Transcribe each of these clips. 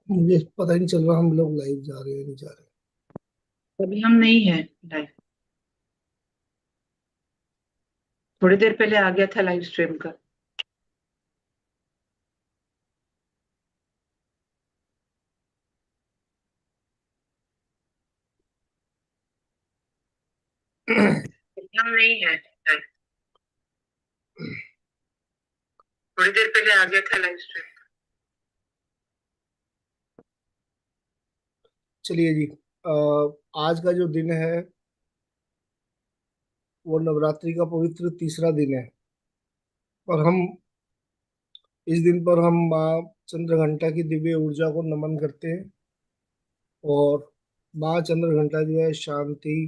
मुझे पता ही नहीं चल रहा हम लोग लाइव जा रहे हैं नहीं जा रहे। अभी हम नहीं है लाइव। थोड़ी देर पहले आ गया था लाइव स्ट्रीम का। अभी हम नहीं है लाइव। थोड़ी देर पहले आ गया था लाइव स्ट्रीम। चलिए जी। आज का जो दिन है वो नवरात्रि का पवित्र तीसरा दिन है। और इस दिन पर हम माँ चंद्रघंटा की दिव्य ऊर्जा को नमन करते हैं। और माँ चंद्रघंटा जो है शांति,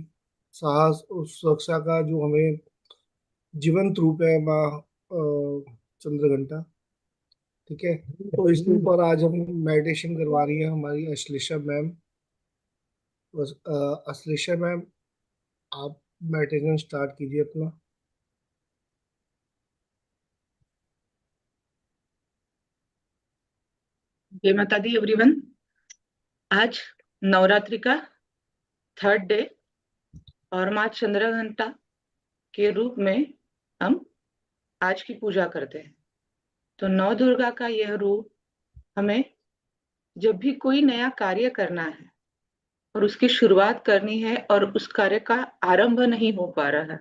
साहस और सुरक्षा का जो हमें जीवंत रूप है माँ चंद्रघंटा। ठीक है। तो इस दिन पर आज हम मेडिटेशन करवा रही है हमारी अश्लेषा मैम। बस अश्लेषा मैम, आप मेडिटेशन स्टार्ट कीजिए अपना। जय माता दी एवरीवन। आज नवरात्रि का थर्ड डे और माँ चंद्रघंटा के रूप में हम आज की पूजा करते हैं। तो नौ दुर्गा का यह रूप हमें जब भी कोई नया कार्य करना है और उसकी शुरुआत करनी है और उस कार्य का आरंभ नहीं हो पा रहा है,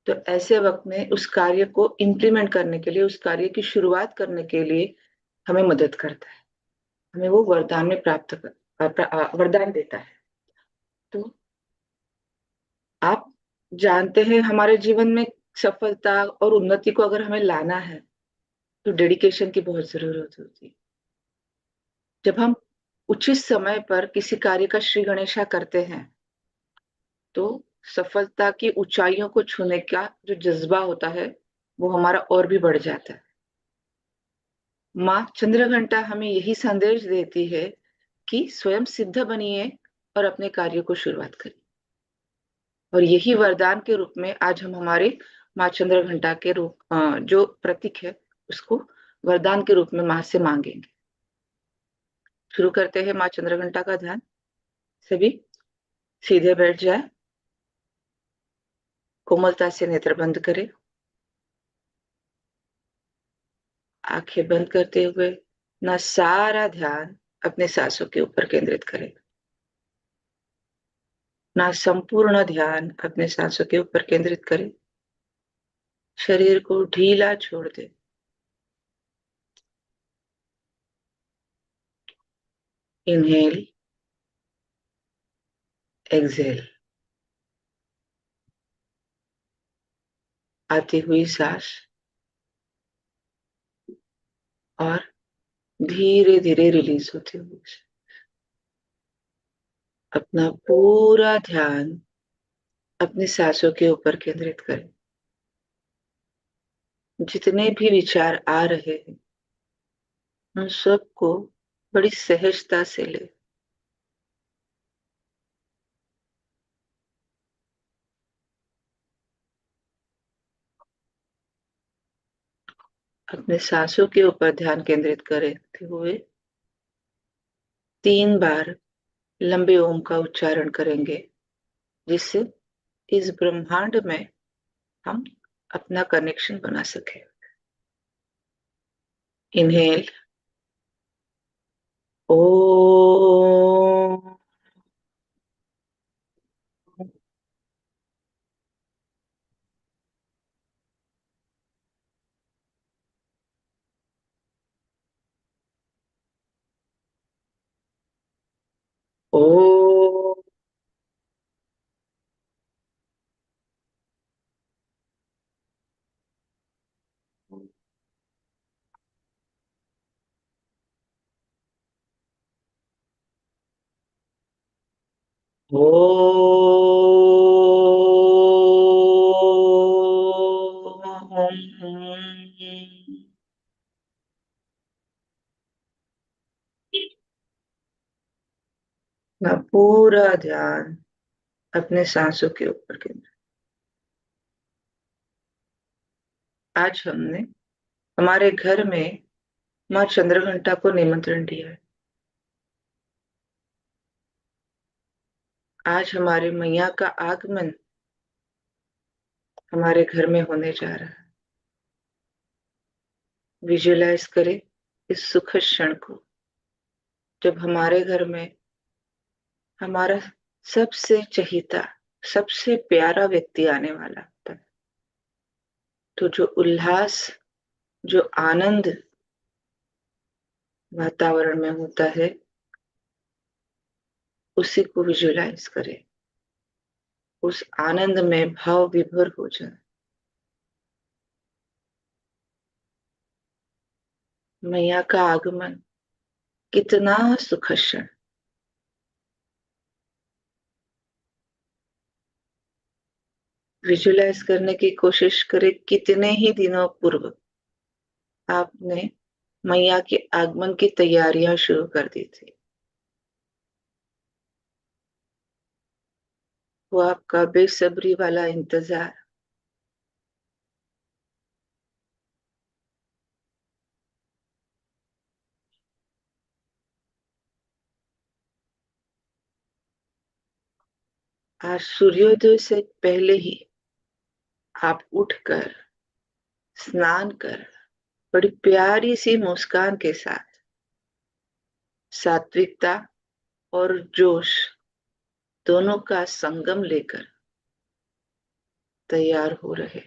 तो ऐसे वक्त में उस कार्य को इम्प्लीमेंट करने के लिए, उस कार्य की शुरुआत करने के लिए हमें मदद करता है। हमें वो वरदान में वरदान देता है। तो आप जानते हैं, हमारे जीवन में सफलता और उन्नति को अगर हमें लाना है तो डेडिकेशन की बहुत जरूरत होती है। जब हम उचित समय पर किसी कार्य का श्री गणेशा करते हैं तो सफलता की ऊंचाइयों को छूने का जो जज्बा होता है वो हमारा और भी बढ़ जाता है। माँ चंद्रघंटा हमें यही संदेश देती है कि स्वयं सिद्ध बनिए और अपने कार्य को शुरुआत करिए। और यही वरदान के रूप में आज हम हमारे माँ चंद्रघंटा के रूप जो प्रतीक है उसको वरदान के रूप में माँ से मांगेंगे। शुरू करते हैं माँ चंद्रघंटा का ध्यान। सभी सीधे बैठ जाए, कोमलता से नेत्र बंद करें, आंखें बंद करते हुए ना सारा ध्यान अपने सांसों के ऊपर केंद्रित करें, ना संपूर्ण ध्यान अपने सांसों के ऊपर केंद्रित करें। शरीर को ढीला छोड़ दे। Inhale, exhale. आती हुई सांस और धीरे धीरे रिलीज होते हुए अपना पूरा ध्यान अपनी सांसों के ऊपर केंद्रित करें। जितने भी विचार आ रहे हैं उन सबको बड़ी सहजता से ले। अपने सांसों के ऊपर ध्यान केंद्रित करते हुए 3 बार लंबे ओम का उच्चारण करेंगे, जिससे इस ब्रह्मांड में हम अपना कनेक्शन बना सके। इनहेल, ओ, ओ, ओ, ना पूरा ध्यान अपने सांसों के ऊपर केंद्रित। आज हमने हमारे घर में माँ चंद्रघंटा को निमंत्रण दिया है आज हमारे मैया का आगमन हमारे घर में होने जा रहा है। विजुअलाइज करें इस सुखद क्षण को, जब हमारे घर में हमारा सबसे चहीता, सबसे प्यारा व्यक्ति आने वाला होता है। तो जो उल्लास, जो आनंद वातावरण में होता है, उसी को विजुअलाइज करें। उस आनंद में भाव विभोर हो जाए। मैया का आगमन कितना सुखद क्षण। विजुअलाइज करने की कोशिश करें कितने ही दिनों पूर्व आपने मैया के आगमन की तैयारियां शुरू कर दी थी। वो आपका बेसब्री वाला इंतजार, आज सूर्योदय से पहले ही आप उठकर स्नान कर बड़ी प्यारी सी मुस्कान के साथ सात्विकता और जोश दोनों का संगम लेकर तैयार हो रहे।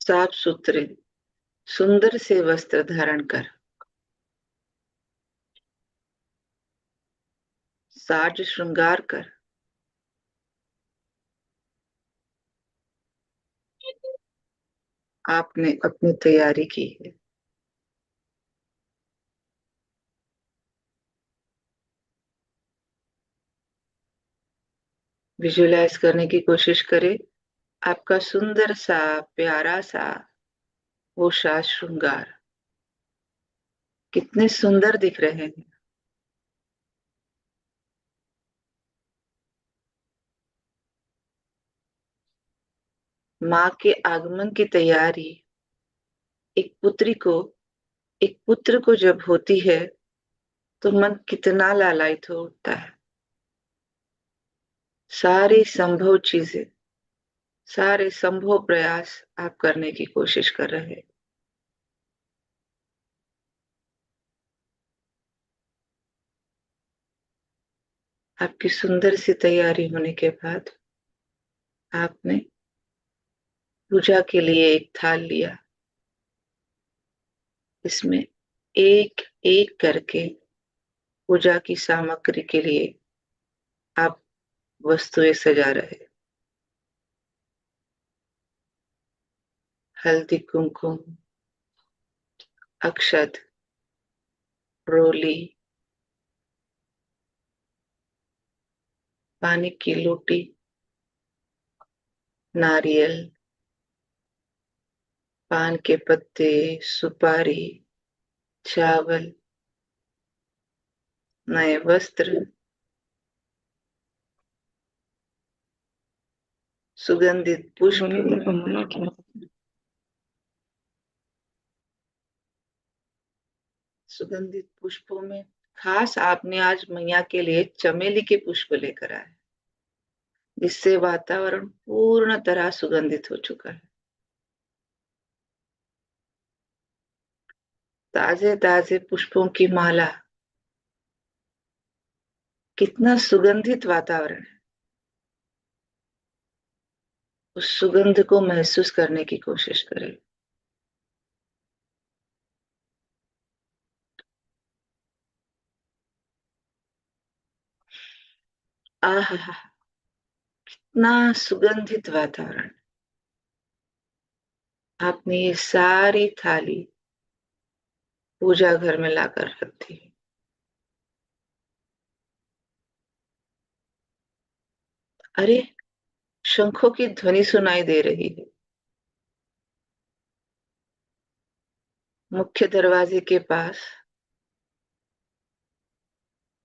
साफ सुथरे सुंदर से वस्त्र धारण कर, साज श्रृंगार कर आपने अपनी तैयारी की है। विजुअलाइज करने की कोशिश करें आपका सुंदर सा प्यारा सा वो साज श्रृंगार कितने सुंदर दिख रहे हैं। माँ के आगमन की तैयारी एक पुत्री को, एक पुत्र को जब होती है तो मन कितना लालायित हो उठता है। सारी संभव चीजें, सारे संभव प्रयास आप करने की कोशिश कर रहे हैं। आपकी सुंदर सी तैयारी होने के बाद आपने पूजा के लिए एक थाल लिया। इसमें एक एक करके पूजा की सामग्री के लिए आप वस्तुएं सजा रहे। हल्दी कुमकुम, अक्षत, रोली, पानी की लोटी, नारियल, पान के पत्ते, सुपारी, चावल, नए वस्त्र, सुगंधित पुष्प, सुगंधित पुष्पों में खास आपने आज मैया के लिए चमेली के पुष्प लेकर आए, जिससे वातावरण पूर्ण तरह सुगंधित हो चुका है। ताजे ताजे पुष्पों की माला, कितना सुगंधित वातावरण है। उस सुगंध को महसूस करने की कोशिश करें। आहा, इतना सुगंधित वातावरण। आपने ये सारी थाली पूजा घर में लाकर रख दी। अरे, शंखों की ध्वनि सुनाई दे रही है। मुख्य दरवाजे के पास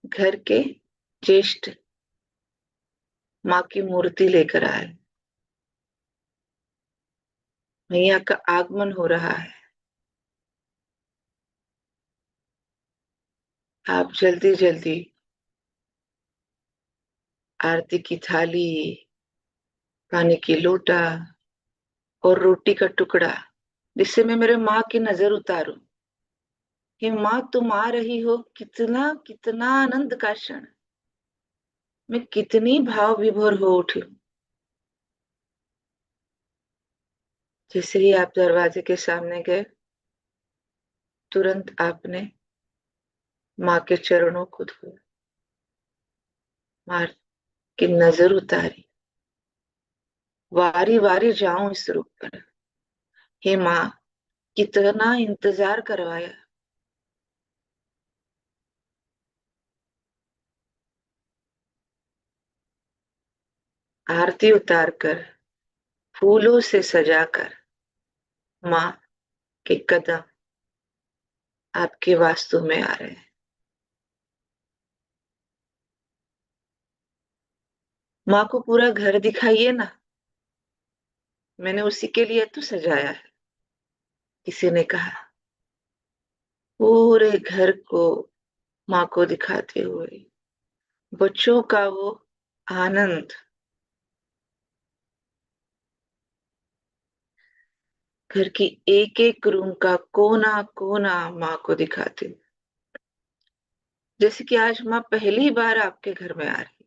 घर के ज्येष्ठ माँ की मूर्ति लेकर आए। मैया का आगमन हो रहा है। आप जल्दी जल्दी आरती की थाली, पानी की लोटा और रोटी का टुकड़ा, जिससे मैं मेरे माँ की नजर उतारूं कि माँ तुम आ रही हो। कितना कितना आनंद का क्षण, मैं कितनी भाव विभोर हो उठी हूं। जैसे ही आप दरवाजे के सामने गए, तुरंत आपने माँ के चरणों को धोया, माँ की नजर उतारी। वारी वारी जाऊं इस रूप पर। हे माँ, कितना इंतजार करवाया। आरती उतारकर, फूलों से सजाकर माँ के कदम आपके वास्तु में आ रहे हैं। माँ को पूरा घर दिखाइए ना, मैंने उसी के लिए तो सजाया है, किसी ने कहा। पूरे घर को माँ को दिखाते हुए बच्चों का वो आनंद, घर की एक एक रूम का कोना कोना माँ को दिखाते हुए, जैसे कि आज माँ पहली बार आपके घर में आ रही।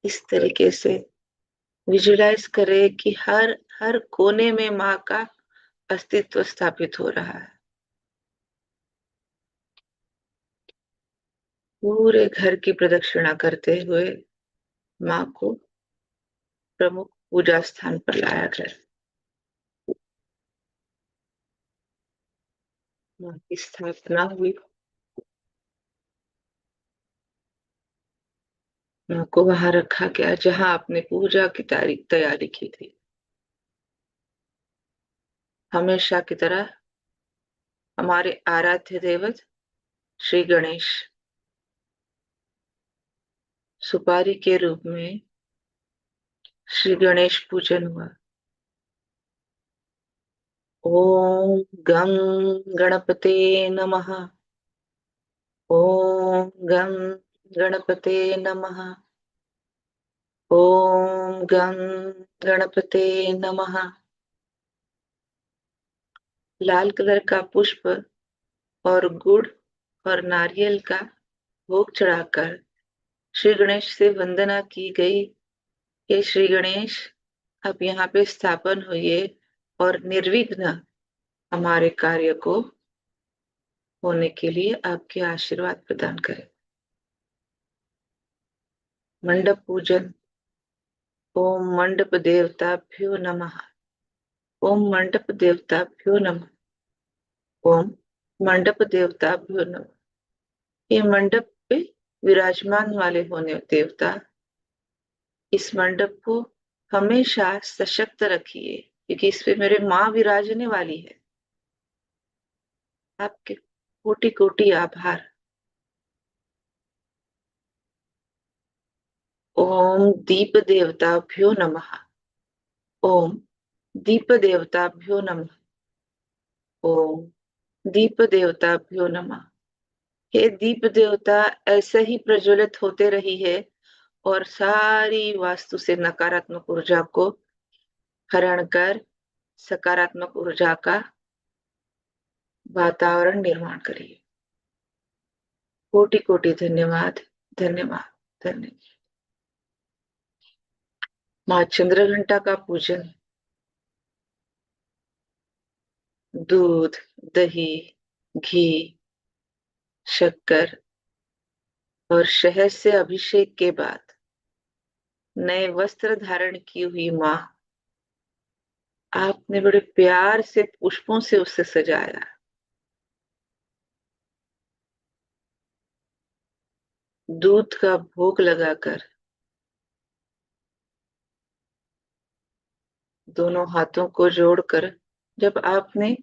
इस तरीके से विजुलाइज करे कि हर हर कोने में माँ का अस्तित्व स्थापित हो रहा है। पूरे घर की प्रदक्षिणा करते हुए माँ को प्रमुख पूजा स्थान पर लाया गया। माँ की स्थापना हुई, माँ को वहां रखा गया जहां आपने पूजा की तैयारी की थी। हमेशा की तरह हमारे आराध्य देवत श्री गणेश सुपारी के रूप में श्री गणेश पूजन हुआ। ओम गं गणपते नमः। ओम गं गणपते नमः। ओम गं गणपते नमः। लाल कलर का पुष्प और गुड़ और नारियल का भोग चढ़ाकर श्री गणेश से वंदना की गई। हे श्री गणेश, आप यहाँ पे स्थापन हुए और निर्विघ्न हमारे कार्य को होने के लिए आपके आशीर्वाद प्रदान करें। मंडप पूजन। ओम मंडप देवताभ्यो नमः। ओम मंडप देवताभ्यो नमः। ओम मंडप देवताभ्यो नमः। ये मंडप पे विराजमान वाले होने देवता, इस मंडप को हमेशा सशक्त रखिए, क्योंकि इस पे मेरे माँ विराजने वाली है। आपके कोटि कोटि आभार। ओम दीप देवताभ्यो नमः। ओम दीप देवताभ्यो नमः। ओम दीप देवताभ्यो नमः। हे दीप देवता, ऐसे ही प्रज्वलित होते रही है और सारी वास्तु से नकारात्मक ऊर्जा को हरण कर सकारात्मक ऊर्जा का वातावरण निर्माण करिए। कोटि कोटि धन्यवाद, धन्यवाद, धन्यवाद। माँ चंद्रघंटा का पूजन। दूध, दही, घी, शक्कर और शहद से अभिषेक के बाद नए वस्त्र धारण की हुई माँ, आपने बड़े प्यार से पुष्पों से उसे सजाया। दूध का भोग लगाकर दोनों हाथों को जोड़कर जब आपने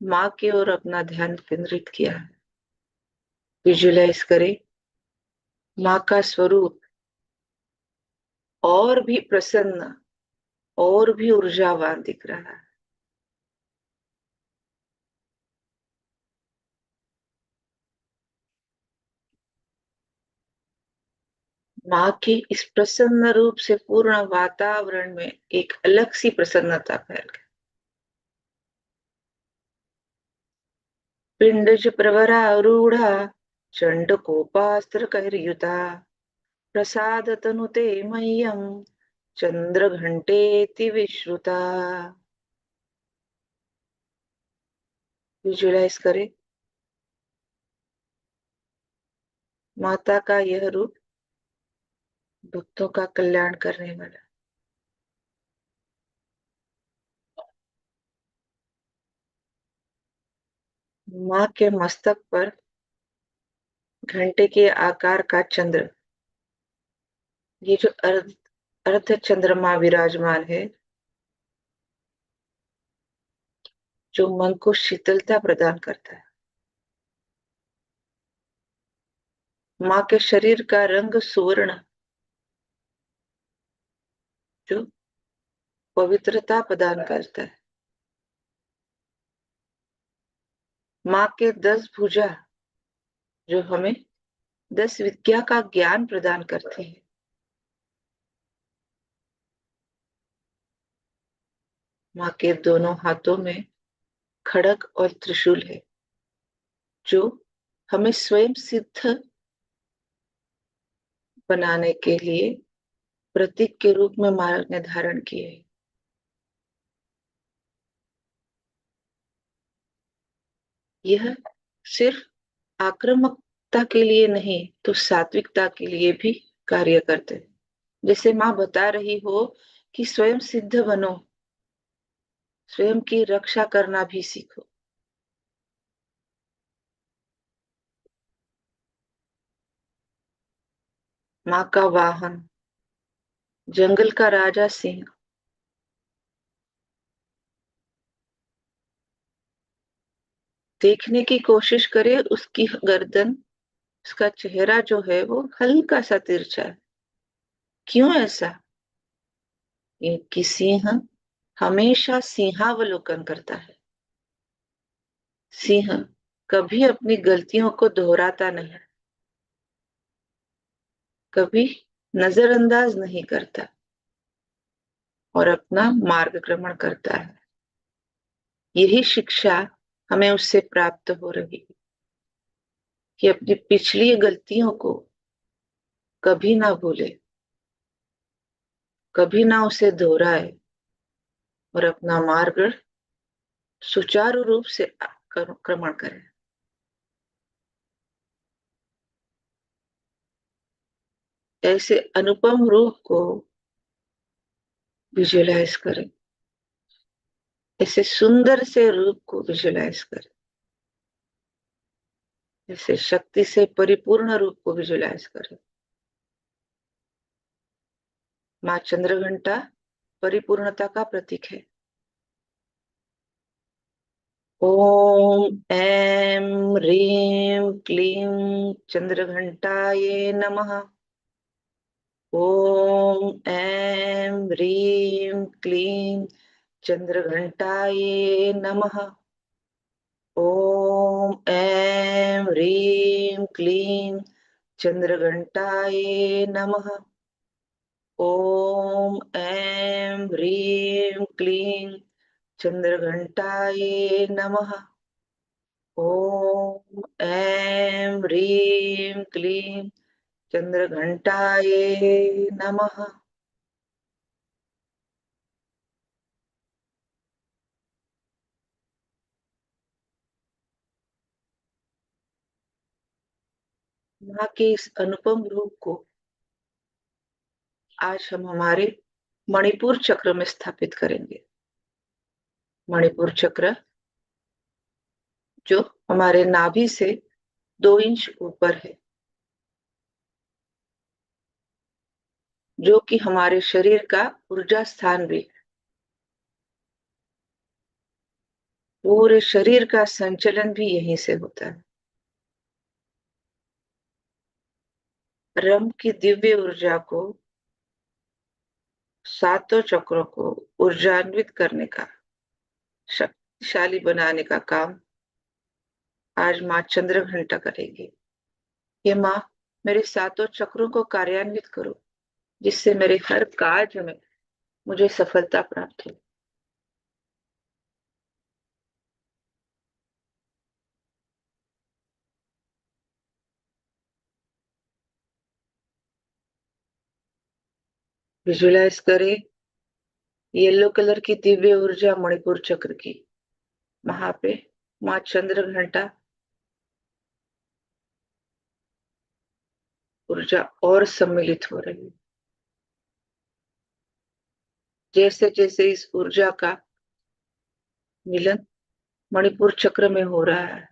माँ की ओर अपना ध्यान केंद्रित किया, विजुलाइज करें माँ का स्वरूप और भी प्रसन्न और भी ऊर्जावान दिख रहा है। माँ के इस प्रसन्न रूप से पूर्ण वातावरण में एक अलग सी प्रसन्नता फैल गई। पिंडज प्रवरा रूढ़ा चंड कोपास्त्र कैर्युता प्रसाद तनुते मह्यम चंद्र घंटेति विश्रुता। विजुलाइज करें माता का यह रूप भक्तों का कल्याण करने वाला। माँ के मस्तक पर घंटे के आकार का चंद्र, ये जो अर्ध चंद्रमा विराजमान है, जो मन को शीतलता प्रदान करता है। माँ के शरीर का रंग सुवर्ण, जो पवित्रता प्रदान करता है। माँ के 10 भुजा, जो हमें 10 विद्या का ज्ञान प्रदान करती है। माँ के दोनों हाथों में खड्ग और त्रिशूल है, जो हमें स्वयं सिद्ध बनाने के लिए प्रतीक के रूप में माँ ने धारण किए है। यह सिर्फ आक्रामकता के लिए नहीं तो सात्विकता के लिए भी कार्य करते हैं। जैसे माँ बता रही हो कि स्वयं सिद्ध बनो, स्वयं की रक्षा करना भी सीखो। माँ का वाहन जंगल का राजा सिंह, देखने की कोशिश करे उसकी गर्दन, उसका चेहरा जो है वो हल्का सा तिरछा है। क्यों ऐसा? कि सिंह हमेशा सिंहावलोकन करता है। सिंह कभी अपनी गलतियों को दोहराता नहीं, कभी नजरअंदाज नहीं करता और अपना मार्गक्रमण करता है। यही शिक्षा हमें उससे प्राप्त हो रही है कि अपनी पिछली गलतियों को कभी ना भूले, कभी ना उसे दोहराए और अपना मार्ग सुचारू रूप से क्रमण करें। ऐसे अनुपम रूप को विजुअलाइज करें, ऐसे सुंदर से रूप को विजुअलाइज करें, ऐसे शक्ति से परिपूर्ण रूप को विजुअलाइज करें। माँ चंद्रघंटा परिपूर्णता का प्रतीक है। ओम ऐं ह्रीं क्लीं चंद्रघंटाये नमः। ओम ऐं ह्रीं क्लीं चंद्रघंटाये नमः। ओम ऐं ह्रीं क्लीं चंद्रघंटाये नमः। ओम ऐं ह्रीं क्लीं चंद्रघंटाये नमः। ओम ऐं ह्रीं क्लीं चंद्रघंटाये नमः। माँ के इस अनुपम रूप को आज हम हमारे मणिपुर चक्र में स्थापित करेंगे। मणिपुर चक्र जो हमारे नाभि से 2 इंच ऊपर है, जो कि हमारे शरीर का ऊर्जा स्थान भी है। पूरे शरीर का संचलन भी यहीं से होता है। रम की दिव्य ऊर्जा को सातों चक्रों को ऊर्जान्वित करने का, शक्तिशाली बनाने का काम आज माँ चंद्रघंटा करेगी। हे माँ, मेरे सातों चक्रों को कार्यान्वित करो, जिससे मेरे हर कार्य में मुझे सफलता प्राप्त हो। विजुलाइज करें येलो कलर की दिव्य ऊर्जा मणिपुर चक्र की। वहां पे माँ चंद्रघंटा ऊर्जा और सम्मिलित हो रही है। जैसे जैसे इस ऊर्जा का मिलन मणिपुर चक्र में हो रहा है,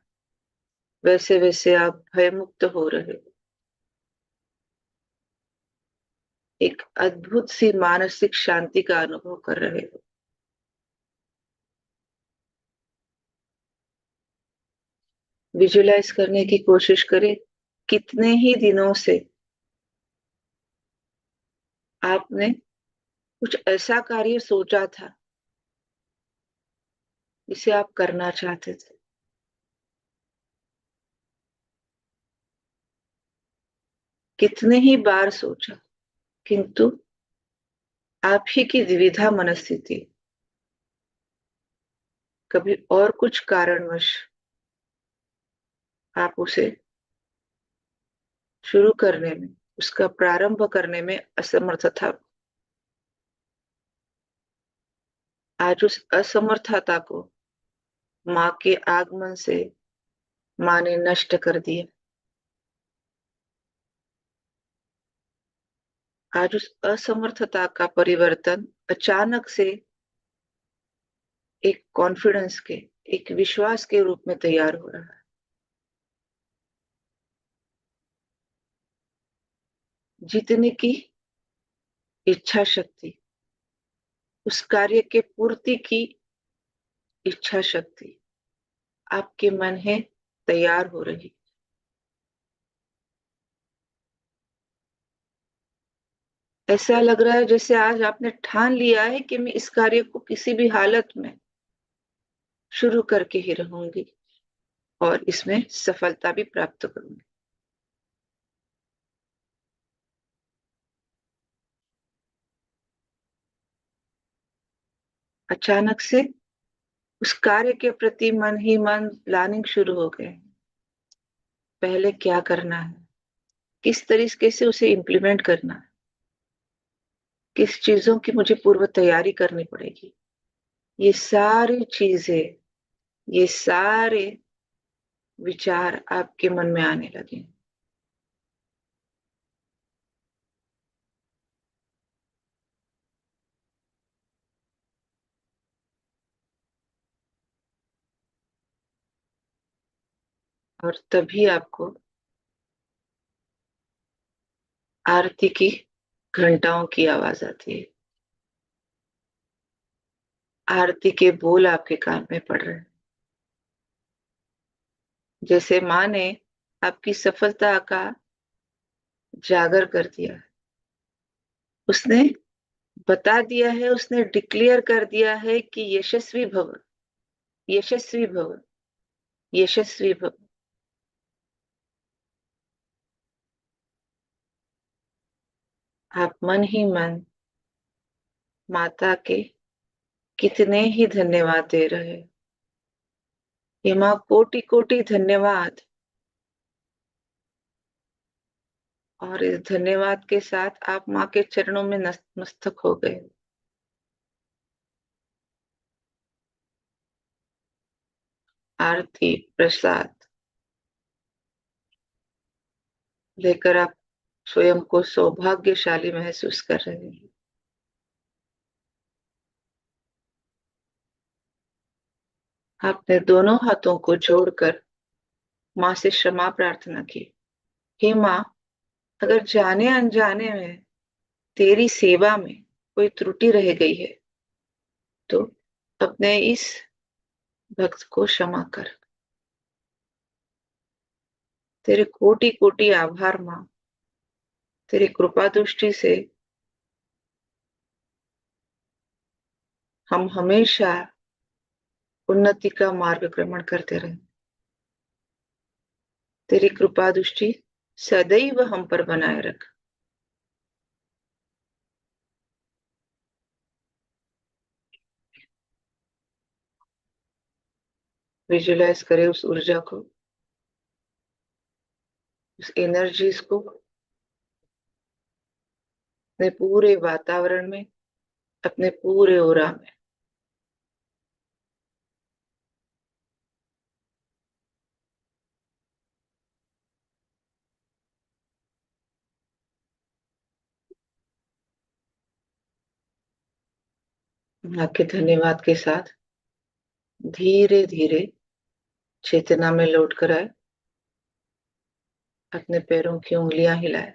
वैसे वैसे आप भयमुक्त हो रहे हो। एक अद्भुत सी मानसिक शांति का अनुभव कर रहे हो। विजुलाइज करने की कोशिश करें कितने ही दिनों से आपने कुछ ऐसा कार्य सोचा था जिसे आप करना चाहते थे, कितने ही बार सोचा, किंतु आप ही की द्विधा मनस्थिति कभी और कुछ कारणवश आप उसे शुरू करने में, उसका प्रारंभ करने में असमर्थ था। आज उस असमर्थता को माँ के आगमन से माँ ने नष्ट कर दिया। आज उस असमर्थता का परिवर्तन अचानक से एक कॉन्फिडेंस के, एक विश्वास के रूप में तैयार हो रहा है। जीतने की इच्छा शक्ति, उस कार्य के पूर्ति की इच्छा शक्ति आपके मन है तैयार हो रही। ऐसा लग रहा है जैसे आज आपने ठान लिया है कि मैं इस कार्य को किसी भी हालत में शुरू करके ही रहूंगी और इसमें सफलता भी प्राप्त करूंगी। अचानक से उस कार्य के प्रति मन ही मन प्लानिंग शुरू हो गए। पहले क्या करना है, किस तरीके से उसे इम्प्लीमेंट करना है, किस चीजों की मुझे पूर्व तैयारी करनी पड़ेगी। ये सारी चीजें, ये सारे विचार आपके मन में आने लगे। और तभी आपको आरती की घंटाओं की आवाज आती है। आरती के बोल आपके कान में पड़ रहे हैं। जैसे माँ ने आपकी सफलता का जागर कर दिया, उसने बता दिया है, उसने डिक्लेयर कर दिया है कि यशस्वी भव, यशस्वी भव, यशस्वी भव। आप मन ही मन माता के कितने ही धन्यवाद दे रहे हैं। हे माँ, कोटि कोटि धन्यवाद। और इस धन्यवाद के साथ आप माँ के चरणों में नतमस्तक हो गए। आरती प्रसाद लेकर आप स्वयं को सौभाग्यशाली महसूस कर रहे हैं। आपने दोनों हाथों को जोड़कर माँ से क्षमा प्रार्थना की। हे माँ, अगर जाने अनजाने में तेरी सेवा में कोई त्रुटि रह गई है तो अपने इस भक्त को क्षमा कर। तेरे कोटि कोटि आभार माँ। तेरी कृपा दृष्टि से हम हमेशा उन्नति का मार्गक्रमण करते रहे। तेरी कृपा दृष्टि सदैव हम पर बनाए रख। विजुलाइज करे उस ऊर्जा को, उस एनर्जीज को अपने पूरे वातावरण में, अपने पूरे ओरा में। आपके धन्यवाद के साथ धीरे धीरे चेतना में लौट कर आए। अपने पैरों की उंगलियां हिलाए।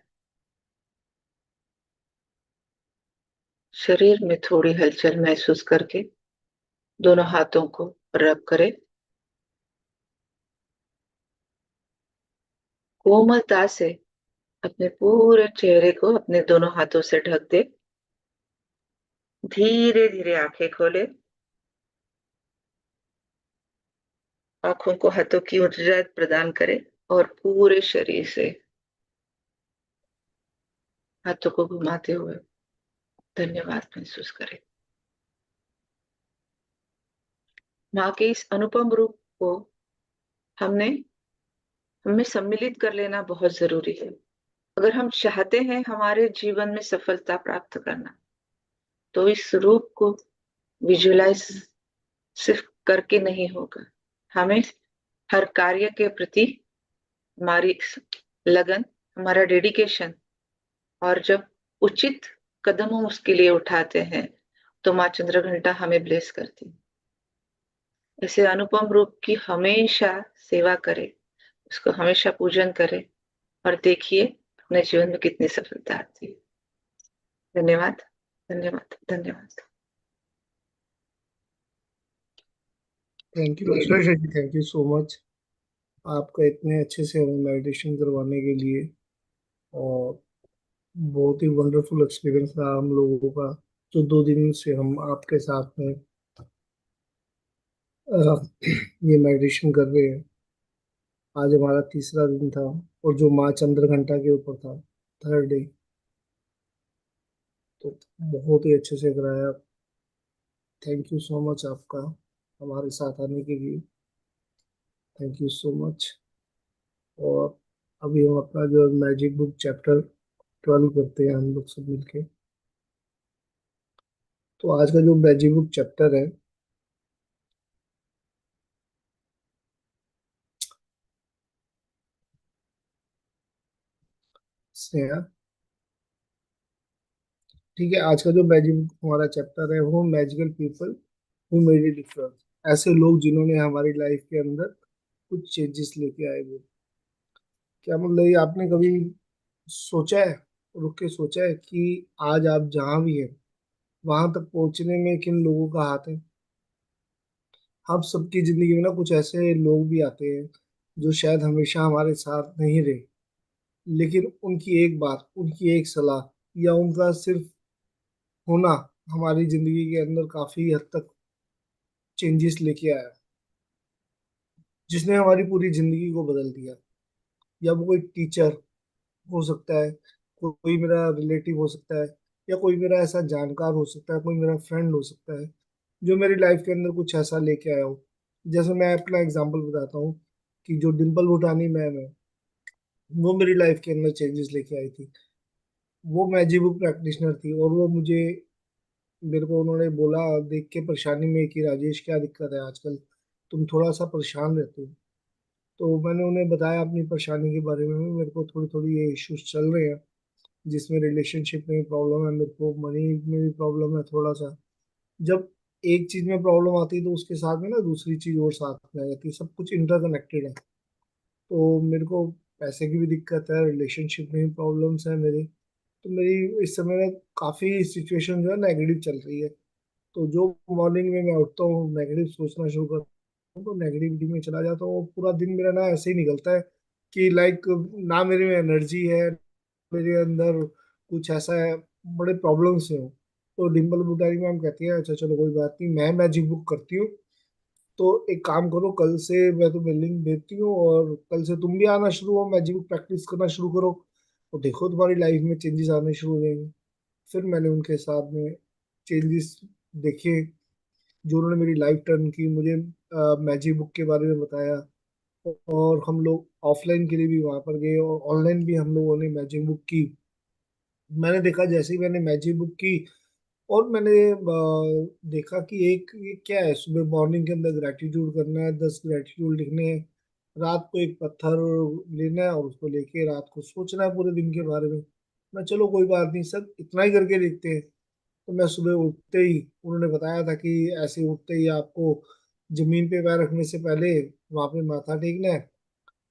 शरीर में थोड़ी हलचल महसूस करके दोनों हाथों को रब करे। कोमलता से अपने पूरे चेहरे को अपने दोनों हाथों से ढक दे। धीरे धीरे आंखें खोले। आंखों को हाथों की ऊर्जा प्रदान करें और पूरे शरीर से हाथों को घुमाते हुए धन्यवाद महसूस करें। माँ के इस अनुपम रूप को हमने हमें सम्मिलित कर लेना बहुत जरूरी है। अगर हम चाहते हैं हमारे जीवन में सफलता प्राप्त करना, तो इस रूप को विजुलाइज सिर्फ करके नहीं होगा। हमें हर कार्य के प्रति हमारी लगन, हमारा डेडिकेशन, और जब उचित कदम हम उसके लिए उठाते हैं तो माँ चंद्रघंटा हमें ब्लेस करती है। ऐसे अनुपम रूप की हमेशा सेवा करें, उसको हमेशा पूजन करें और देखिए अपने जीवन में कितनी सफलता आती है। धन्यवाद, धन्यवाद, धन्यवाद। Thank you Akshay ji, thank you so much आपका इतने अच्छे से हमें मेडिटेशन करवाने के लिए। और बहुत ही वंडरफुल एक्सपीरियंस रहा हम लोगों का, जो 2 दिन से हम आपके साथ में ये मेडिटेशन कर रहे हैं। आज हमारा तीसरा दिन था, और जो माँ चंद्रघंटा के ऊपर था, थर्ड डे। तो बहुत ही अच्छे से कराया। थैंक यू सो मच आपका हमारे साथ आने के लिए। Thank you so much. और अभी हम अपना जो मैजिक बुक चैप्टर 12 करते हैं हम लोग सब मिलके। तो आज का जो मैजिक बुक चैप्टर है, स्नेहा, ठीक है, आज का जो मैजिक बुक हमारा चैप्टर है वो magical people who made a difference. ऐसे लोग जिन्होंने हमारी लाइफ के अंदर कुछ चेंजेस लेके आए हुए। क्या मतलब, ये आपने कभी सोचा है, रुक के सोचा है कि आज आप जहाँ भी हैं वहां तक पहुंचने में किन लोगों का हाथ है? हम सबकी जिंदगी में ना कुछ ऐसे लोग भी आते हैं जो शायद हमेशा हमारे साथ नहीं रहे, लेकिन उनकी एक बात, उनकी एक सलाह, या उनका सिर्फ होना हमारी जिंदगी के अंदर काफी हद तक चेंजेस लेके आया, जिसने हमारी पूरी जिंदगी को बदल दिया। या वो कोई टीचर हो सकता है, कोई मेरा रिलेटिव हो सकता है, या कोई मेरा ऐसा जानकार हो सकता है, कोई मेरा फ्रेंड हो सकता है जो मेरी लाइफ के अंदर कुछ ऐसा लेके आया हो। जैसे मैं अपना एग्जांपल बताता हूँ कि जो डिम्पल भूटानी मैम है, वो मेरी लाइफ के अंदर चेंजेस लेके आई थी। वो मैजिक बुक प्रैक्टिशनर थी, और वो मुझे, मेरे को उन्होंने बोला देख के परेशानी में कि राजेश क्या दिक्कत है आजकल, तुम थोड़ा सा परेशान रहते हो। तो मैंने उन्हें बताया अपनी परेशानी के बारे में, मेरे को थोड़ी थोड़ी ये इश्यूज चल रहे हैं, जिसमें रिलेशनशिप में भी प्रॉब्लम है, मेरे को मनी में भी प्रॉब्लम है थोड़ा सा। जब एक चीज में प्रॉब्लम आती है तो उसके साथ में ना दूसरी चीज और साथ में आ जाती है, सब कुछ इंटरकनेक्टेड है। तो मेरे को पैसे की भी दिक्कत है, रिलेशनशिप में भी प्रॉब्लम्स है मेरी। तो मेरी इस समय में काफी सिचुएशन जो है नेगेटिव चल रही है। तो जो मॉर्निंग में मैं उठता हूँ नेगेटिव सोचना शुरू करता हूँ, तो नेगेटिविटी में चला जाता हूँ। पूरा दिन मेरा ना ऐसे ही निकलता है कि लाइक ना मेरे में एनर्जी है, मेरे अंदर कुछ ऐसा है, बड़े प्रॉब्लम्स हैं। तो डिम्पल बुटारी मैम कहती है अच्छा चलो कोई बात नहीं, मैं मैजिक बुक करती हूँ। तो एक काम करो, कल से मैं तुम्हें लिंक देती हूँ और कल से तुम भी आना शुरू हो, मैजिक बुक प्रैक्टिस करना शुरू करो, तो देखो तुम्हारी लाइफ में चेंजेस आने शुरू हो जाएंगे। फिर मैंने उनके साथ में चेंजेस देखे, जो उन्होंने मेरी लाइफ टर्न की, मुझे मैजिक बुक के बारे में बताया। और हम लोग ऑफलाइन के लिए भी वहां पर गए और ऑनलाइन भी हम लोगों ने मैजिक बुक की। मैंने देखा जैसे ही मैंने मैजिक बुक की और मैंने देखा कि एक ये क्या है, सुबह मॉर्निंग के अंदर ग्रेटिट्यूड करना है, 10 ग्रेटिट्यूड लिखने हैं, रात को एक पत्थर लेना है और उसको लेके रात को सोचना है पूरे दिन के बारे में। मैं चलो कोई बात नहीं सर, इतना ही करके देखते हैं। तो मैं सुबह उठते ही, उन्होंने बताया था कि ऐसे उठते ही आपको जमीन पे पैर रखने से पहले वहां पे माथा टेकना है,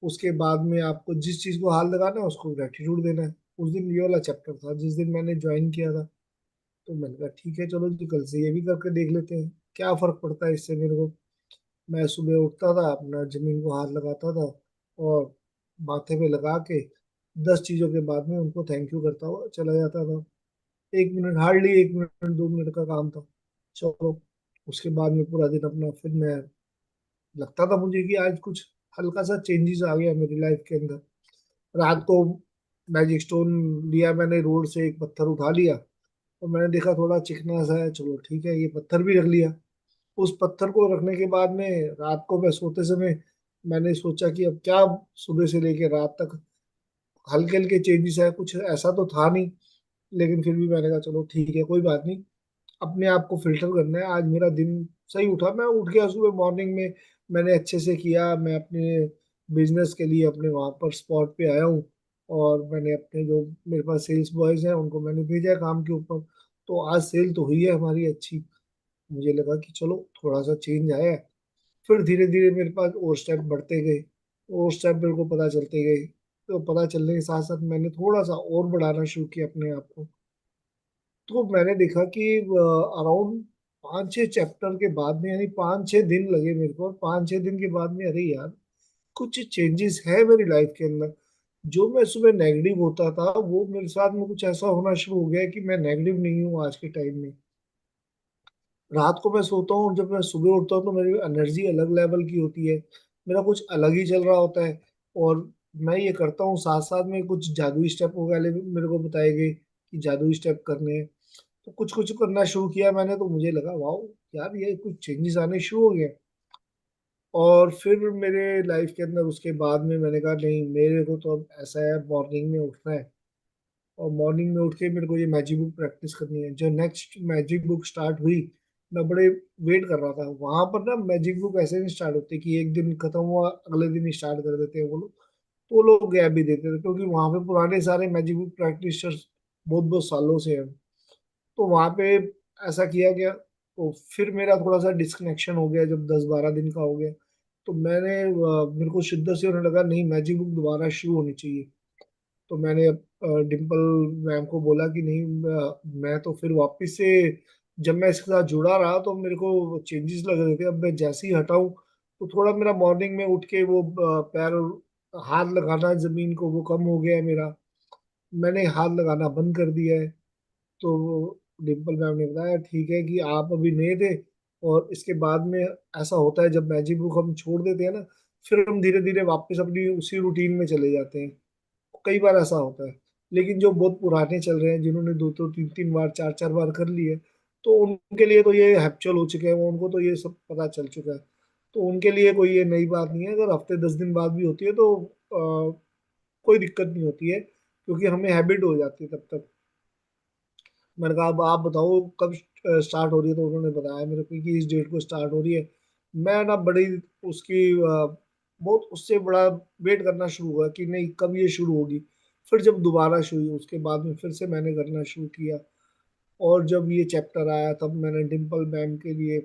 उसके बाद में आपको जिस चीज को हाथ लगाना है उसको ग्रेटिट्यूड देना है। उस दिन ये वाला चैप्टर था जिस दिन मैंने ज्वाइन किया था। तो मैंने कहा ठीक है चलो जी, कल से ये भी करके देख लेते हैं, क्या फर्क पड़ता है इससे मेरे को। मैं सुबह उठता था, अपना जमीन को हाथ लगाता था और माथे पे लगा के 10 चीजों के बाद में उनको थैंक यू करता हुआ चला जाता था। 1 मिनट, हार्डली 1 मिनट 2 मिनट का काम था। चलो, उसके बाद में पूरा दिन अपना, फिर मैं लगता था मुझे कि आज कुछ हल्का सा चेंजेस आ गया मेरी लाइफ के अंदर। रात को मैजिक स्टोन लिया मैंने, रोड से एक पत्थर उठा लिया और मैंने देखा थोड़ा चिकना सा है, चलो ठीक है ये पत्थर भी रख लिया। उस पत्थर को रखने के बाद में रात को मैं सोते समय मैंने सोचा कि अब क्या, सुबह से लेके रात तक हल्के हल्के चेंजेस है, कुछ ऐसा तो था नहीं। लेकिन फिर भी मैंने कहा चलो ठीक है कोई बात नहीं, अपने आप को फिल्टर करना है। आज मेरा दिन सही उठा, मैं उठ गया सुबह मॉर्निंग में, मैंने अच्छे से किया, मैं अपने बिजनेस के लिए अपने वहां पर स्पॉट पे आया हूँ और मैंने अपने जो मेरे पास सेल्स बॉयज हैं उनको मैंने भेजा है काम के ऊपर। तो आज सेल तो हुई है हमारी अच्छी। मुझे लगा कि चलो थोड़ा सा चेंज आया है। फिर धीरे धीरे मेरे पास और स्टेप बढ़ते गए, और स्टेप मेरे को पता चलते गए। तो पता चलने के साथ साथ मैंने थोड़ा सा और बढ़ाना शुरू किया अपने आप को। तो मैंने देखा कि अराउंड 5-6 चैप्टर के बाद में, यानी 5-6 दिन लगे मेरे को, और 5-6 दिन के बाद में अरे यार कुछ चेंजेस है मेरी लाइफ के अंदर। जो मैं सुबह नेगेटिव होता था वो मेरे साथ में कुछ ऐसा होना शुरू हो गया कि मैं नेगेटिव नहीं हूँ आज के टाइम में। रात को मैं सोता हूँ, जब मैं सुबह उठता हूँ तो मेरी एनर्जी अलग लेवल की होती है, मेरा कुछ अलग ही चल रहा होता है। और मैं ये करता हूँ, साथ साथ में कुछ जादुई स्टेप वगैरह भी मेरे को बताए गए कि जादुई स्टेप करने हैं। तो कुछ कुछ करना शुरू किया मैंने, तो मुझे लगा वाह यार ये कुछ चेंजेस आने शुरू हो गए। और फिर मेरे लाइफ के अंदर उसके बाद में मैंने कहा नहीं, मेरे को तो अब ऐसा है, मॉर्निंग में उठना है और मॉर्निंग में उठ के मेरे को ये मैजिक बुक प्रैक्टिस करनी है। जो नेक्स्ट मैजिक बुक स्टार्ट हुई, मैं बड़े वेट कर रहा था वहां पर ना। मैजिक बुक ऐसे नहीं स्टार्ट होती कि एक दिन खत्म हुआ अगले दिन ही स्टार्ट कर देते हैं वो लोग। तो वो लोग गैप भी देते थे क्योंकि वहां पे पुराने सारे मैजिक बुक प्रैक्टिशर्स बहुत बहुत सालों से हैं। तो वहां पे ऐसा किया गया, तो फिर मेरा थोड़ा सा डिस्कनेक्शन हो गया जब 10-12 दिन का हो गया। तो मेरे को शिद्दत से होने लगा नहीं, मैजिक बुक दोबारा शुरू होनी चाहिए। तो मैंने डिम्पल मैम को बोला कि नहीं, मैं तो फिर वापस से, जब मैं इसके साथ जुड़ा रहा तो मेरे को चेंजेस लग रहे थे, अब मैं जैसे ही हटाऊं तो थोड़ा मेरा मॉर्निंग में उठ के वो पैर, हाथ लगाना जमीन को, वो कम हो गया है मेरा। मैंने हाथ लगाना बंद कर दिया है। तो डिम्पल मैम ने बताया ठीक है कि आप अभी नए थे, और इसके बाद में ऐसा होता है जब मैजिक बुक हम छोड़ देते हैं ना, फिर हम धीरे धीरे वापस अपनी उसी रूटीन में चले जाते हैं। कई बार ऐसा होता है। लेकिन जो बहुत पुराने चल रहे हैं, जिन्होंने दो दो तीन तीन बार चार चार बार कर लिए, तो उनके लिए तो ये हैप्चुअल हो चुके हैं, वो उनको तो ये सब पता चल चुका है। तो उनके लिए कोई ये नई बात नहीं है, अगर हफ्ते 10 दिन बाद भी होती है तो कोई दिक्कत नहीं होती है, क्योंकि हमें हैबिट हो जाती है तब तक। मैंने कहा अब आप बताओ कब स्टार्ट हो रही है, तो उन्होंने बताया मेरे को कि इस डेट को स्टार्ट हो रही है। मैं ना बड़ी उसकी बहुत उससे बड़ा वेट करना शुरू हुआ कि नहीं कब ये शुरू होगी। फिर जब दोबारा शुरू हुई उसके बाद में फिर से मैंने करना शुरू किया। और जब ये चैप्टर आया तब मैंने डिम्पल मैम के लिए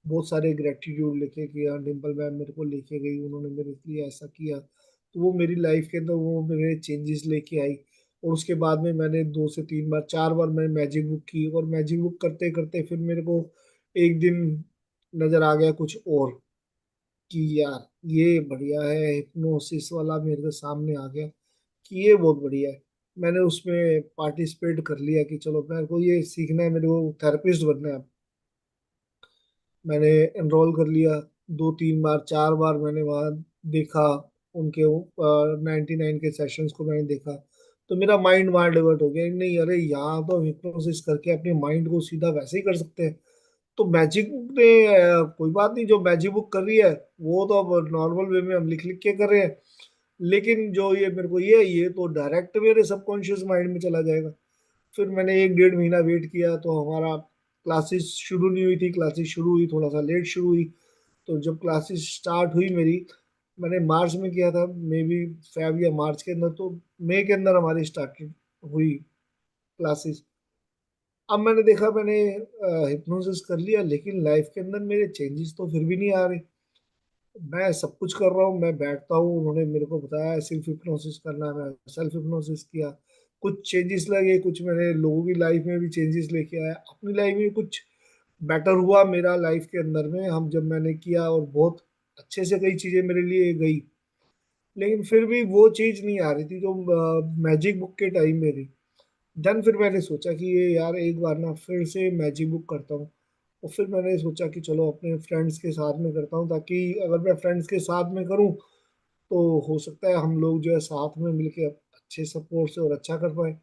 बहुत सारे ग्रेटिट्यूड लिखे कि हाँ डिम्पल मैम मेरे को लेके गई, उन्होंने मेरे लिए ऐसा किया। तो वो मेरी लाइफ के अंदर वो मेरे चेंजेस लेके आई। और उसके बाद में मैंने 2 से 3 बार 4 बार मैंने मैजिक बुक की, और मैजिक बुक करते करते फिर मेरे को एक दिन नजर आ गया कुछ और, कि यार ये बढ़िया है, हिप्नोसिस वाला मेरे को सामने आ गया कि ये बहुत बढ़िया है। मैंने उसमें पार्टिसिपेट कर लिया कि चलो मेरे को ये सीखना है, मेरे को थेरेपिस्ट बनना है। मैंने एनरोल कर लिया। 2 3 बार 4 बार मैंने वहाँ देखा, उनके 99 के सेशंस को मैंने देखा। तो मेरा माइंड वहाँ डाइवर्ट हो गया, नहीं अरे यहाँ तो हिप्नोसिस करके अपने माइंड को सीधा वैसे ही कर सकते हैं। तो मैजिक बुक ने कोई बात नहीं, जो मैजिक बुक कर रही है वो तो अब नॉर्मल वे में हम लिख लिख के कर रहे हैं, लेकिन जो ये मेरे को ये तो डायरेक्ट मेरे सबकॉन्शियस माइंड में चला जाएगा। फिर मैंने 1 1.5 महीना वेट किया, तो हमारा क्लासेस शुरू नहीं हुई थी। क्लासेस शुरू हुई थोड़ा सा लेट शुरू हुई। तो जब क्लासेस स्टार्ट हुई मेरी, मैंने मार्च में किया था, मे बी फेब या मार्च के अंदर, तो मई के अंदर हमारी स्टार्टेड हुई क्लासेस। अब मैंने देखा, मैंने हिप्नोसिस कर लिया, लेकिन लाइफ के अंदर मेरे चेंजेस तो फिर भी नहीं आ रहे। मैं सब कुछ कर रहा हूँ, मैं बैठता हूँ, उन्होंने मेरे को बताया सेल्फ हिप्नोसिस करना है, मैं सेल्फ हिप्नोसिस किया। कुछ चेंजेस लगे, कुछ मैंने लोगों की लाइफ में भी चेंजेस लेके आया, अपनी लाइफ में कुछ बेटर हुआ मेरा लाइफ के अंदर में, हम जब मैंने किया, और बहुत अच्छे से कई चीजें मेरे लिए गई। लेकिन फिर भी वो चीज नहीं आ रही थी जो मैजिक बुक के टाइम में थी। देन फिर मैंने सोचा कि ये यार एक बार ना फिर से मैजिक बुक करता हूँ। और फिर मैंने सोचा कि चलो अपने फ्रेंड्स के साथ में करता हूँ, ताकि अगर मैं फ्रेंड्स के साथ में करूँ तो हो सकता है हम लोग जो है साथ में मिलके अच्छे सपोर्ट से और अच्छा कर पाए।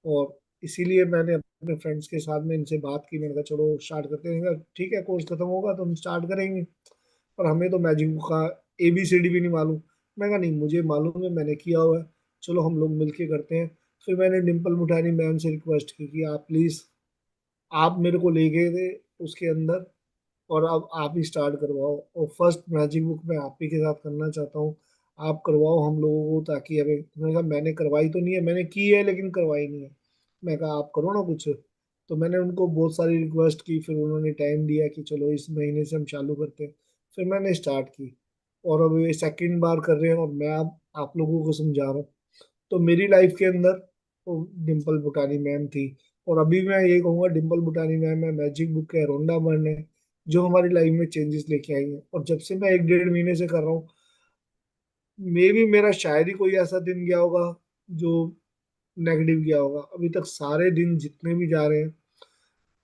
और इसीलिए मैंने अपने फ्रेंड्स के साथ में इनसे बात की, मैंने कहा चलो स्टार्ट करते हैं। कहा, ठीक है, कोर्स खत्म होगा तो हम स्टार्ट करेंगे। और हमें तो मैजिक बुक का ABCD भी नहीं मालूम। मैं कहा नहीं, मुझे मालूम है, मैंने किया हुआ है, चलो हम लोग मिलके करते हैं। फिर मैंने डिम्पल मुठानी मैम से रिक्वेस्ट की कि आप प्लीज, आप मेरे को ले गए थे उसके अंदर, और अब आप ही स्टार्ट करवाओ, और फर्स्ट मैजिक बुक मैं आप ही के साथ करना चाहता हूँ। आप करवाओ हम लोगों को, ताकि हमें, मैंने कहा मैंने करवाई तो नहीं है, मैंने की है लेकिन करवाई नहीं है। मैं कहा आप करो ना कुछ। तो मैंने उनको बहुत सारी रिक्वेस्ट की, फिर उन्होंने टाइम दिया कि चलो इस महीने से हम चालू करते हैं। फिर मैंने स्टार्ट की, और अब ये सेकंड बार कर रहे हैं, और मैं अब आप लोगों को समझा रहा हूँ। तो मेरी लाइफ के अंदर तो डिम्पल बुटानी मैम थी, और अभी मैं ये कहूंगा डिम्पल बुटानी मैम है, मैजिक बुक है, रोंडा बर्न है, जो हमारी लाइफ में चेंजेस लेके आई है। और जब से मैं 1 1.5 महीने से कर रहा हूँ, मे भी मेरा शायद ही कोई ऐसा दिन गया होगा जो नेगेटिव गया होगा। अभी तक सारे दिन जितने भी जा रहे हैं,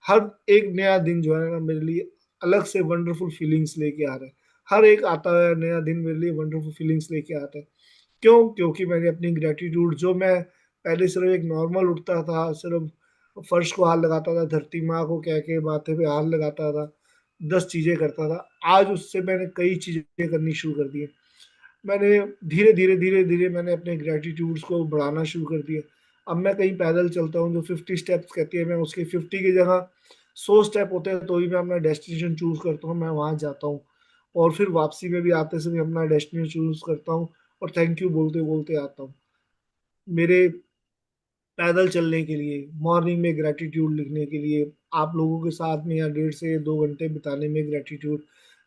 हर एक नया दिन जो है ना मेरे लिए अलग से वंडरफुल फीलिंग्स लेके आ रहा है। हर एक आता है नया दिन मेरे लिए वंडरफुल फीलिंग्स लेके आता है। क्यों? क्योंकि मैंने अपनी ग्रेटिट्यूड, जो मैं पहले सिर्फ एक नॉर्मल उठता था, सिर्फ फर्श को हाथ लगाता था, धरती माँ को कह के माथे पे हाथ लगाता था, 10 चीजें करता था, आज उससे मैंने कई चीजें करनी शुरू कर दी है। मैंने धीरे धीरे मैंने अपने ग्रेटिट्यूड्स को बढ़ाना शुरू कर दिया। अब मैं कहीं पैदल चलता हूँ, जो 50 स्टेप्स कहती है, मैं उसके 50 की जगह 100 स्टेप होते हैं तो ही मैं अपना डेस्टिनेशन चूज करता हूँ, मैं वहां जाता हूँ। और फिर वापसी में भी आते समय अपना डेस्टिनेशन चूज करता हूँ, और थैंक यू बोलते बोलते आता हूँ। मेरे पैदल चलने के लिए, मॉर्निंग में ग्रेटिट्यूड लिखने के लिए, आप लोगों के साथ में या 1.5 से 2 घंटे बिताने में ग्रेटिट्यूड,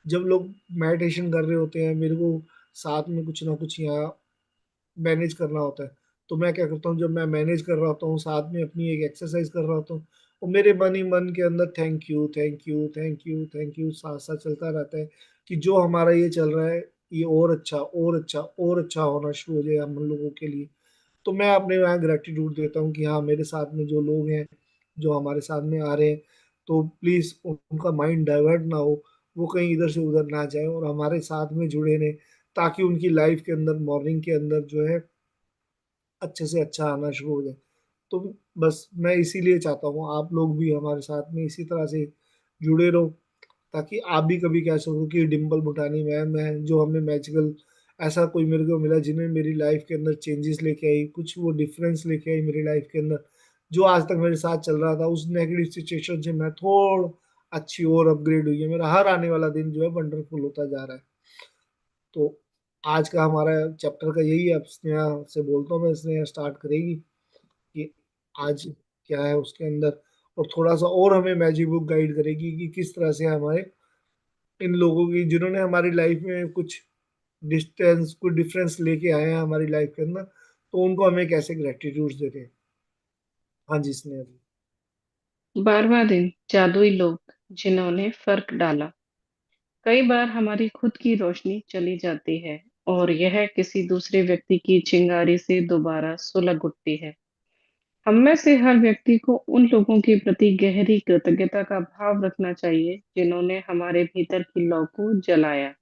जब लोग मेडिटेशन कर रहे होते हैं, मेरे को साथ में कुछ ना कुछ यहाँ मैनेज करना होता है। तो मैं क्या करता हूँ, जब मैं मैनेज कर रहा होता हूँ, साथ में अपनी एक एक्सरसाइज कर रहा होता हूँ, और मेरे मन ही मन के अंदर thank you thank you thank you thank you साथ साथ चलता रहता है, कि जो हमारा ये चल रहा है ये और अच्छा और अच्छा और अच्छा होना शुरू हो जाए हम लोगों के लिए। तो मैं अपने यहाँ ग्रेटिट्यूड देता हूँ कि हाँ, मेरे साथ में जो लोग हैं, जो हमारे साथ में आ रहे हैं, तो प्लीज उनका माइंड डाइवर्ट ना हो, वो कहीं इधर से उधर ना जाए, और हमारे साथ में जुड़े रहे, ताकि उनकी लाइफ के अंदर मॉर्निंग के अंदर जो है अच्छे से अच्छा आना शुरू हो जाए। तो बस मैं इसीलिए चाहता हूँ आप लोग भी हमारे साथ में इसी तरह से जुड़े रहो, ताकि आप भी कभी कह सको कि डिम्पल भुटानी मैम है जो हमें मैजिकल, ऐसा कोई मेरे को मिला जिन्हें मेरी लाइफ के अंदर चेंजेस लेके आई, कुछ वो डिफरेंस लेके आई मेरी लाइफ के अंदर। जो आज तक मेरे साथ चल रहा था, उस नेगेटिव सिचुएशन से मैं थोड़ा अच्छी और अपग्रेड हुई है, मेरा हर आने वाला दिन जो है वंडरफुल होता जा रहा है। तो आज का हमारा चैप्टर का यही है। अब स्नेहा से बोलता हूँ, मैं, स्नेहा स्टार्ट करेगी कि आज क्या है उसके अंदर, और थोड़ा सा और हमें मैजिक बुक गाइड करेगी कि किस तरह से हमारे इन लोगों की, जिन्होंने हमारी लाइफ में कुछ डिस्टेंस कुछ डिफरेंस लेके आए हैं हमारी लाइफ के अंदर, तो उनको हमें कैसे ग्रेटिट्यूड देते हैं। हाँ जी स्नेहा जी। 12वां दिन, जादुई लोग जिन्होंने फर्क डाला। कई बार हमारी खुद की रोशनी चली जाती है और यह किसी दूसरे व्यक्ति की चिंगारी से दोबारा सुलग उठती है। हम में से हर व्यक्ति को उन लोगों के प्रति गहरी कृतज्ञता का भाव रखना चाहिए जिन्होंने हमारे भीतर की लौ को जलाया।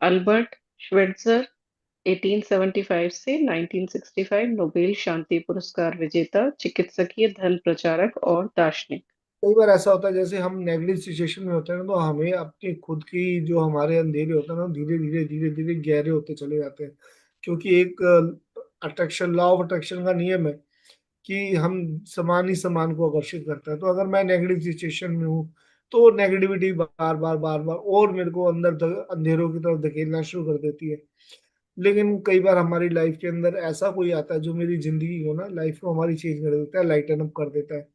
अल्बर्ट श्वेट्जर 1875 से 1965 नोबेल शांति पुरस्कार विजेता, चिकित्सकीय धर्म प्रचारक और दार्शनिक। कई बार ऐसा होता है जैसे हम नेगेटिव सिचुएशन में होते हैं ना, तो हमें अपनी खुद की जो हमारे अंधेरे होते हैं ना, धीरे धीरे गहरे होते चले जाते हैं। क्योंकि एक अट्रैक्शन, लॉ ऑफ अट्रैक्शन का नियम है कि हम समान ही समान को आकर्षित करता है। तो अगर मैं नेगेटिव सिचुएशन में हूँ तो नेगेटिविटी बार बार और मेरे को अंदर अंधेरों की तरफ धकेलना शुरू कर देती है। लेकिन कई बार हमारी लाइफ के अंदर ऐसा कोई आता है जो मेरी जिंदगी को ना, लाइफ को हमारी चेंज कर देता है, लाइटन अप कर देता है।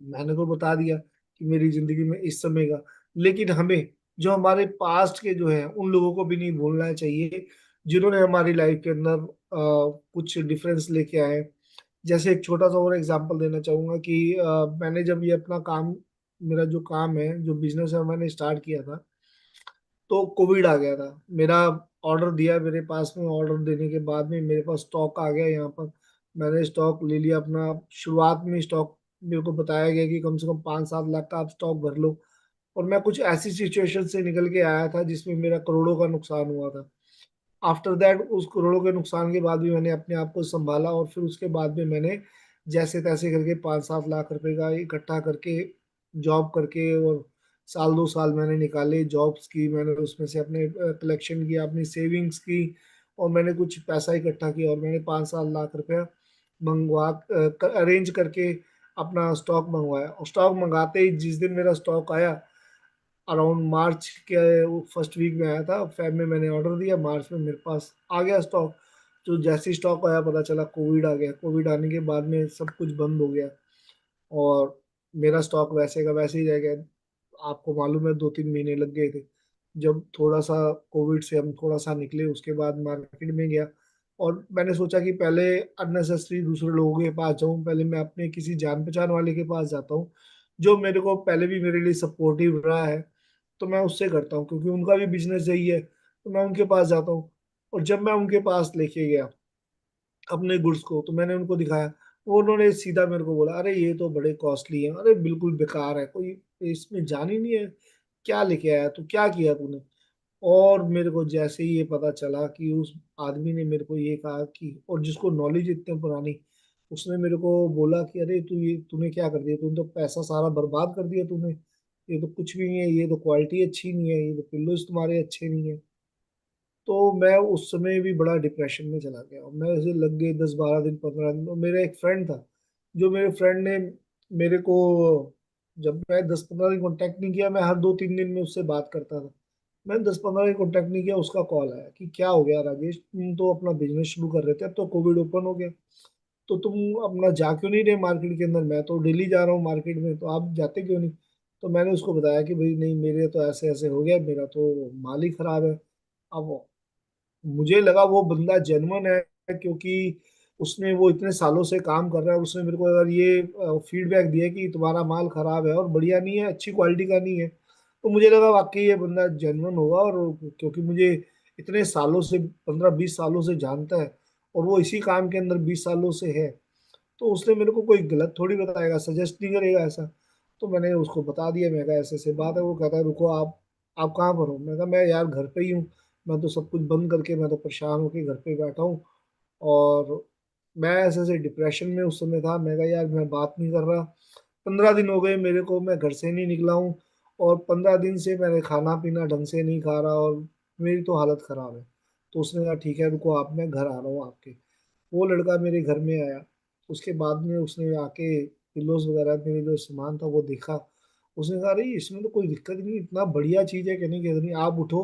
मैंने तो बता दिया कि मेरी जिंदगी में इस समय का, लेकिन हमें जो हमारे पास्ट के जो है उन लोगों को भी नहीं भूलना चाहिए जिन्होंने हमारी लाइफ के अंदर कुछ डिफरेंस लेके आए। जैसे एक छोटा सा और एग्जांपल देना चाहूंगा कि मैंने जब ये अपना काम, मेरा जो काम है, जो बिजनेस है, मैंने स्टार्ट किया था तो कोविड आ गया था। मेरा ऑर्डर दिया, मेरे पास में ऑर्डर देने के बाद में मेरे पास स्टॉक आ गया यहाँ पर। मैंने स्टॉक ले लिया अपना। शुरुआत में स्टॉक मेरे को बताया गया कि कम से कम 5-7 लाख का आप स्टॉक भर लो। और मैं कुछ ऐसी सिचुएशन से निकल के आया था जिसमें मेरा करोड़ों का नुकसान हुआ था। आफ्टर दैट उस करोड़ों के नुकसान के बाद भी मैंने अपने आप को संभाला, और फिर उसके बाद में मैंने जैसे तैसे करके 5-7 लाख रुपए का इकट्ठा करके जॉब करके, और 1-2 साल मैंने निकाले, जॉब्स की, मैंने उसमें से अपने कलेक्शन किया, अपनी सेविंग्स की, और मैंने कुछ पैसा इकट्ठा किया, और मैंने 5-7 लाख रुपया मंगवा अरेंज करके अपना स्टॉक मंगवाया। और स्टॉक मंगाते ही जिस दिन मेरा स्टॉक आया, अराउंड मार्च के फर्स्ट वीक में आया था, फेब में मैंने ऑर्डर दिया, मार्च में मेरे पास आ गया स्टॉक। तो जैसे ही स्टॉक आया पता चला कोविड आ गया। कोविड आने के बाद में सब कुछ बंद हो गया, और मेरा स्टॉक वैसे का वैसे ही रह गया। आपको मालूम है 2-3 महीने लग गए थे। जब थोड़ा सा कोविड से हम थोड़ा सा निकले, उसके बाद मार्केट में गया, और मैंने सोचा कि पहले अननेसेसरी दूसरे लोगों के पास जाऊं, पहले मैं अपने किसी जान पहचान वाले के पास जाता हूँ जो मेरे को पहले भी मेरे लिए सपोर्टिव रहा है। तो मैं उससे करता हूँ क्योंकि उनका भी बिजनेस यही है, तो मैं उनके पास जाता हूँ। और जब मैं उनके पास लेके गया अपने गुड्स को, तो मैंने उनको दिखाया। वो उन्होंने सीधा मेरे को बोला, अरे ये तो बड़े कॉस्टली है, अरे बिल्कुल बेकार है, कोई इसमें जान ही नहीं है, क्या लेके आया तू, क्या किया तूने। और मेरे को जैसे ही ये पता चला कि उस आदमी ने मेरे को ये कहा कि, और जिसको नॉलेज इतने पुरानी, उसने मेरे को बोला कि अरे तू ये तूने क्या कर दिया, तूने तो पैसा सारा बर्बाद कर दिया तूने, ये तो कुछ भी नहीं है, ये तो क्वालिटी अच्छी नहीं है, ये तो पिल्लोज तुम्हारे अच्छे नहीं है। तो मैं उस समय भी बड़ा डिप्रेशन में चला गया, और मैं ऐसे लग गए 10-12 दिन, 15 दिन। और मेरा एक फ्रेंड था, जो मेरे फ्रेंड ने मेरे को, जब मैं 10-15 दिन कांटेक्ट नहीं किया, मैं हर 2-3 दिन में उससे बात करता था। मैंने 10-15 दिन कांटेक्ट नहीं किया, उसका कॉल आया कि क्या हो गया राजेश, तुम तो अपना बिजनेस शुरू कर रहे थे, अब तो कोविड ओपन हो गया, तो तुम अपना जा क्यों नहीं रहे मार्केट के अंदर। मैं तो डेली जा रहा हूँ मार्केट में, तो आप जाते क्यों नहीं। तो मैंने उसको बताया कि भाई नहीं, मेरे तो ऐसे ऐसे हो गया, मेरा तो माल ही खराब है। अब मुझे लगा वो बंदा जेन्युइन है, क्योंकि उसने, वो इतने सालों से काम कर रहा है, उसने मेरे को अगर ये फीडबैक दिया कि तुम्हारा माल खराब है और बढ़िया नहीं है, अच्छी क्वालिटी का नहीं है, तो मुझे लगा वाकई ये बंदा जेन्युइन होगा। और क्योंकि मुझे इतने सालों से, 15-20 सालों से जानता है, और वो इसी काम के अंदर 20 सालों से है, तो उसने मेरे को कोई गलत थोड़ी बताएगा, सजेस्ट नहीं करेगा ऐसा। तो मैंने उसको बता दिया, मैं कहा ऐसे ऐसे बात है। वो कहता है रुको, आप कहाँ पर हो। मैं कहा मैं यार घर पे ही हूँ, मैं तो सब कुछ बंद करके मैं तो परेशान होके घर पे बैठा हूँ। और मैं ऐसे ऐसे डिप्रेशन में उस समय था। मैं कहा यार मैं बात नहीं कर रहा, 15 दिन हो गए मेरे को, मैं घर से नहीं निकला हूँ, और 15 दिन से मैंने खाना पीना ढंग से नहीं खा रहा, और मेरी तो हालत खराब है। तो उसने कहा ठीक है रुको आप, मैं घर आ रहा हूँ आपके। वो लड़का मेरे घर में आया। उसके बाद में उसने आके पिल्लोस वगैरह, मेरे जो सामान था वो देखा। उसने कहा अरे इसमें तो कोई दिक्कत नहीं, इतना बढ़िया चीज़ है, कहने की नहीं, आप उठो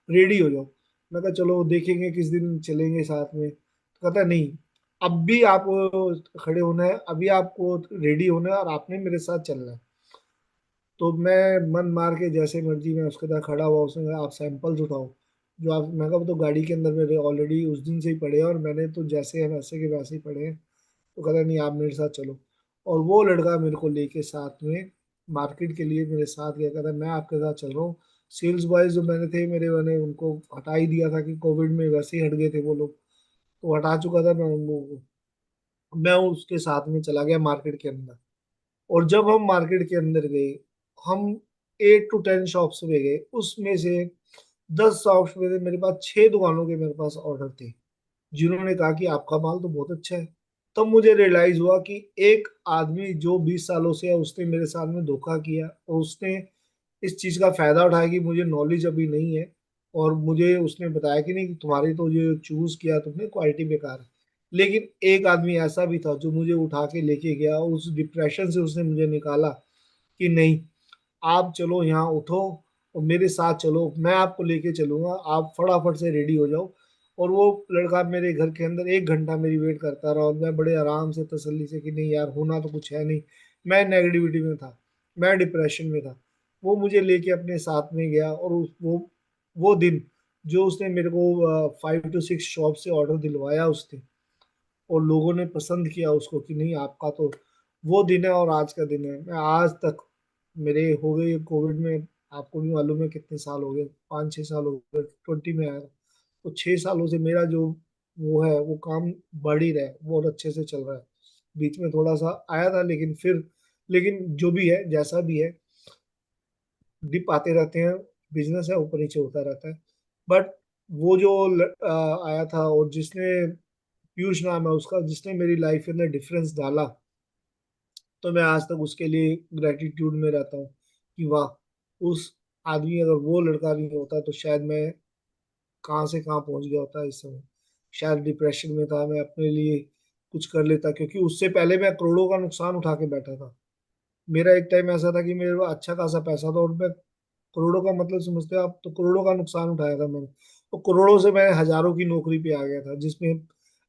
रेडी हो जाओ। मैं कहा चलो देखेंगे किस दिन चलेंगे साथ में। तो कहता है नहीं, अब भी आप खड़े होना है, अभी आपको रेडी होना है, और आपने मेरे साथ चलना है। तो मैं मन मार के जैसे मर्जी मैं उसके साथ खड़ा हुआ। उसने कहा आप सैंपल्स उठाओ जो आप, मैं कहा "वो तो गाड़ी के अंदर मेरे ऑलरेडी उस दिन से ही पड़े हैं, और मैंने तो जैसे है वैसे के वैसे ही पड़े हैं। तो कहता नहीं आप मेरे साथ चलो। और वो लड़का मेरे को लेके साथ में मार्केट के लिए मेरे साथ गया, कहता मैं आपके साथ चल रहा हूँ। सेल्स बॉयज जो मैंने थे मेरे, मैंने उनको हटा ही दिया था कि कोविड में वैसे ही हट गए थे वो लोग, तो हटा चुका था मैं उन लोगों को। मैं उसके साथ में चला गया मार्केट के अंदर। और जब हम मार्केट के अंदर गए, हम 8 to 10 शॉप्स में गए, उसमें से 10 शॉप्स में से मेरे पास 6 दुकानों के मेरे पास ऑर्डर थे, जिन्होंने कहा कि आपका माल तो बहुत अच्छा है। तब मुझे रियलाइज हुआ कि एक आदमी जो 20 सालों से है, उसने मेरे साथ में धोखा किया, और उसने इस चीज का फायदा उठाया कि मुझे नॉलेज अभी नहीं है, और मुझे उसने बताया कि नहीं, कि तुम्हारी तो जो चूज किया तुमने क्वालिटी बेकार है। लेकिन एक आदमी ऐसा भी था जो मुझे उठा के लेके गया, उस डिप्रेशन से उसने मुझे निकाला कि नहीं, आप चलो यहाँ उठो और मेरे साथ चलो, मैं आपको लेके चलूंगा, आप फटाफट से रेडी हो जाओ। और वो लड़का मेरे घर के अंदर 1 घंटा मेरी वेट करता रहा, और मैं बड़े आराम से तसल्ली से कि नहीं यार, होना तो कुछ है नहीं। मैं नेगेटिविटी में था, मैं डिप्रेशन में था। वो मुझे लेके अपने साथ में गया, और वो दिन जो उसने मेरे को 5 to 6 शॉप से ऑर्डर दिलवाया उसने, और लोगों ने पसंद किया उसको कि नहीं आपका तो, वो दिन है और आज का दिन है। मैं आज तक, मेरे हो गए कोविड में, आपको भी मालूम है कितने साल हो गए, 5-6 साल हो गए, 20 में आया था। तो 6 सालों से मेरा जो वो है वो काम बढ़ ही रहा है, बहुत अच्छे से चल रहा है। बीच में थोड़ा सा आया था, लेकिन फिर, लेकिन जो भी है जैसा भी है, डिप आते रहते हैं, बिजनेस है, ऊपर नीचे होता रहता है। बट वो जो आया था, और जिसने, पीयूष नाम है उसका, जिसने मेरी लाइफ के अंदर डिफरेंस डाला, तो मैं आज तक उसके लिए ग्रेटिट्यूड में रहता हूँ कि वाह, उस आदमी, अगर वो लड़का नहीं होता तो शायद मैं कहाँ से कहाँ पहुंच गया होता इस समय। शायद डिप्रेशन में था, मैं अपने लिए कुछ कर लेता, क्योंकि उससे पहले मैं करोड़ों का नुकसान उठा के बैठा था। मेरा एक टाइम ऐसा था कि मेरे पास अच्छा खासा पैसा था, और मैं करोड़ों का मतलब समझते हो आप, तो करोड़ों का नुकसान उठाया था मैंने। तो करोड़ों से मैं हजारों की नौकरी पे आ गया था, जिसमें